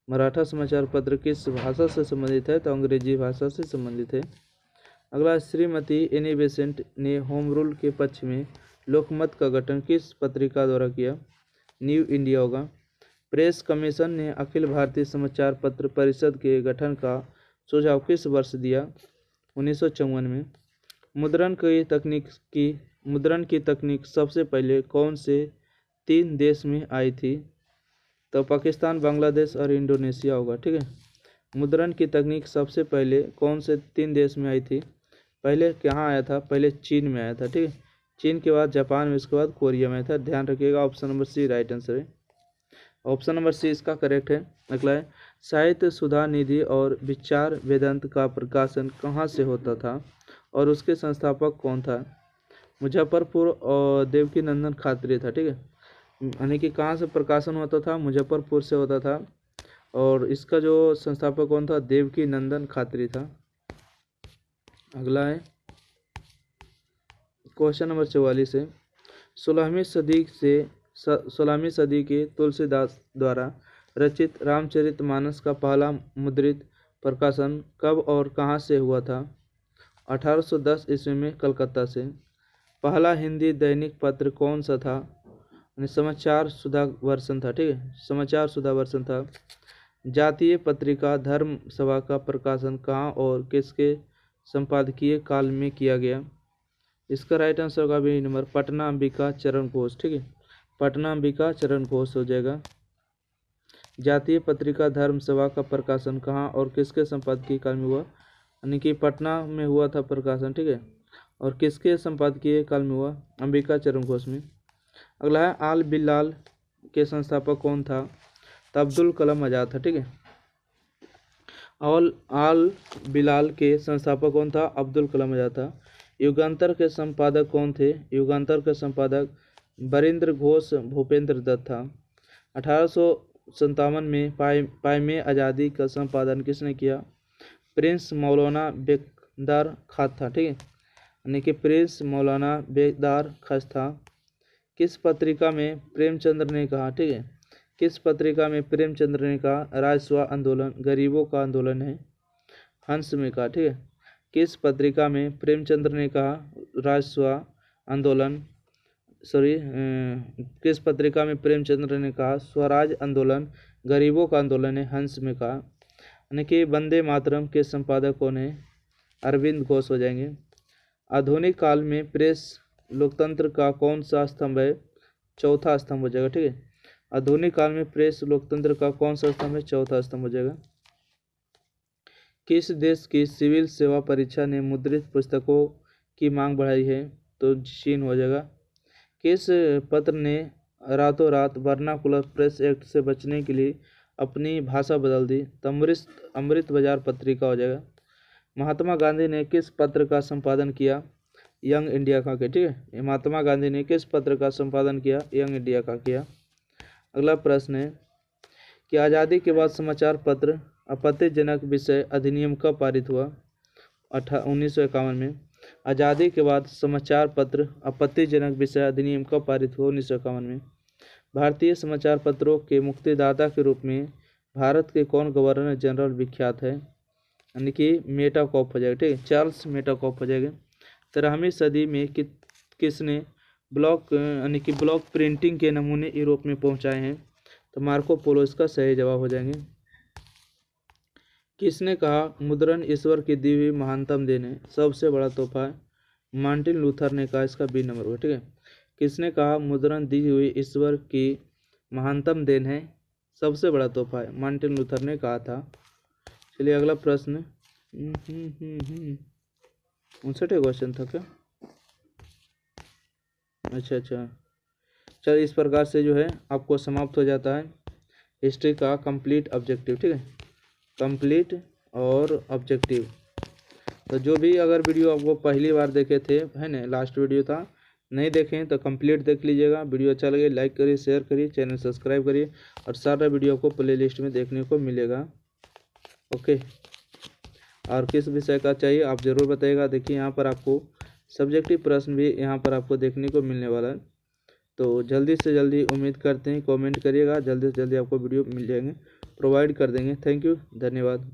मराठा समाचार पत्र किस भाषा से संबंधित है? तो अंग्रेजी भाषा से संबंधित है। अगला श्रीमती एनी बेसेंट ने होम रूल के पक्ष में लोकमत का गठन किस पत्रिका द्वारा किया? न्यू इंडिया होगा। प्रेस कमीशन ने अखिल भारतीय समाचार पत्र परिषद के गठन का सुझाव किस वर्ष दिया? 1954 में। मुद्रण की तकनीक सबसे पहले कौन से 3 देश में आई थी? तो पाकिस्तान, बांग्लादेश और इंडोनेशिया होगा। ठीक है, मुद्रण की तकनीक सबसे पहले कौन से 3 देश में आई थी? पहले कहाँ आया था? पहले चीन में आया था। ठीक है, चीन के बाद जापान में, उसके बाद कोरिया में था। ध्यान रखिएगा, option number C right answer है। ऑप्शन नंबर सी इसका करेक्ट है। अगला है साहित्य सुधा निधि और विचार वेदांत का प्रकाशन कहाँ से होता था और उसके संस्थापक कौन था? मुजफ्फरपुर और देवकी नंदन खात्री था। ठीक है, यानी कि कहाँ से प्रकाशन होता था? मुजफ्फरपुर से होता था। और इसका जो संस्थापक कौन था? देवकी नंदन खात्री था। अगला है क्वेश्चन नंबर 44 है 16वीं सदी के तुलसीदास द्वारा रचित रामचरितमानस का पहला मुद्रित प्रकाशन कब और कहाँ से हुआ था? 1810 ईस्वी में कलकत्ता से। पहला हिंदी दैनिक पत्र कौन सा था? समाचार सुधा वर्षन था। ठीक है, समाचार सुधा वर्षन था। जातीय पत्रिका धर्म सभा का प्रकाशन कहाँ और किसके संपादकीय काल में किया गया? इसका राइट आंसर होगा बी नंबर, पटना अंबिका चरण घोष। ठीक है, पटना अंबिका चरण घोष हो जाएगा। जातीय पत्रिका धर्म सभा का प्रकाशन कहाँ और किसके संपादकीय काल में हुआ? यानी कि पटना में हुआ था प्रकाशन। ठीक है, और किसके संपादकीय काल में हुआ? अंबिका चरण घोष में। अगला है आल बिलाल के संस्थापक कौन था? तो अब्दुल कलाम आजाद था। ठीक है, आल बिलाल के संस्थापक कौन था? अब्दुल कलाम आजाद था। युगांतर के संपादक कौन थे? युगांतर के संपादक बरिंद्र घोष भूपेंद्र दत्त था। 1857 में पायमे आज़ादी का संपादन किसने किया? प्रिंस मौलाना बेकदार खां था। ठीक है, यानी कि प्रिंस मौलाना बेकदार खां था। किस पत्रिका में प्रेमचंद्र ने कहा? ठीक है, किस पत्रिका में प्रेमचंद्र ने कहा राजस्व आंदोलन गरीबों का आंदोलन है? हंस में कहा। ठीक है, किस पत्रिका में प्रेमचंद्र ने कहा राजस्व आंदोलन किस पत्रिका में प्रेमचंद्र ने कहा स्वराज आंदोलन गरीबों का आंदोलन है? हंस में कहा। यानी कि वंदे मातरम के संपादक कौन है? अरविंद घोष हो जाएंगे। आधुनिक काल में प्रेस लोकतंत्र का कौन सा स्तंभ है? चौथा स्तंभ हो जाएगा। ठीक है, आधुनिक काल में प्रेस लोकतंत्र का कौन सा स्तंभ है? चौथा स्तंभ हो जाएगा। किस देश की सिविल सेवा परीक्षा ने मुद्रित पुस्तकों की मांग बढ़ाई है? तो चीन हो जाएगा। किस पत्र ने रातों रात वर्नाकुलर प्रेस एक्ट से बचने के लिए अपनी भाषा बदल दी? तो अमृत बाजार पत्रिका हो जाएगा। महात्मा गांधी ने किस पत्र का संपादन किया? यंग इंडिया का के, ठीक है। महात्मा गांधी ने किस पत्र का संपादन किया? यंग इंडिया का किया। अगला प्रश्न है कि आज़ादी के बाद समाचार पत्र आपत्तिजनक विषय अधिनियम कब पारित हुआ? 1951 में। आज़ादी के बाद समाचार पत्र आपत्तिजनक विषय अधिनियम कब पारित हुआ? 1951 में। भारतीय समाचार पत्रों के मुक्तिदाता के रूप में भारत के कौन गवर्नर जनरल विख्यात है? यानी कि मेटाकॉप हो जाएगा, ठीक है, चार्ल्स मेटाकॉप हो जाएगा। 13वीं सदी में किसने ब्लॉक यानी कि ब्लॉक प्रिंटिंग के नमूने यूरोप में पहुंचाए हैं? तो मार्को पोलो इसका सही जवाब हो जाएंगे। किसने कहा मुद्रण ईश्वर की दी हुई महानतम देन है, सबसे बड़ा तोहफा है? मार्टिन लूथर ने कहा, इसका बी नंबर होगा, ठीक है। किसने कहा मुद्रण दी हुई ईश्वर की महानतम देन है, सबसे बड़ा तोहफा है? मार्टिन लूथर ने कहा था। चलिए अगला प्रश्न 59 क्वेश्चन था क्या? अच्छा, चल इस प्रकार से जो है आपको समाप्त हो जाता है हिस्ट्री का कंप्लीट ऑब्जेक्टिव, ठीक है, कंप्लीट और ऑब्जेक्टिव। तो जो भी अगर वीडियो आपको पहली बार देखे थे, है ना, लास्ट वीडियो था, नहीं देखें तो कंप्लीट देख लीजिएगा। वीडियो अच्छा लगे लाइक करिए, शेयर करिए, चैनल सब्सक्राइब करिए और सारा वीडियो आपको प्लेलिस्ट में देखने को मिलेगा। ओके, और किस विषय का चाहिए आप ज़रूर बताइएगा। देखिए यहाँ पर आपको सब्जेक्टिव प्रश्न भी यहाँ पर आपको देखने को मिलने वाला है। तो जल्दी से जल्दी उम्मीद करते हैं कमेंट करिएगा, जल्दी से जल्दी आपको वीडियो मिल जाएंगे, प्रोवाइड कर देंगे। थैंक यू, धन्यवाद।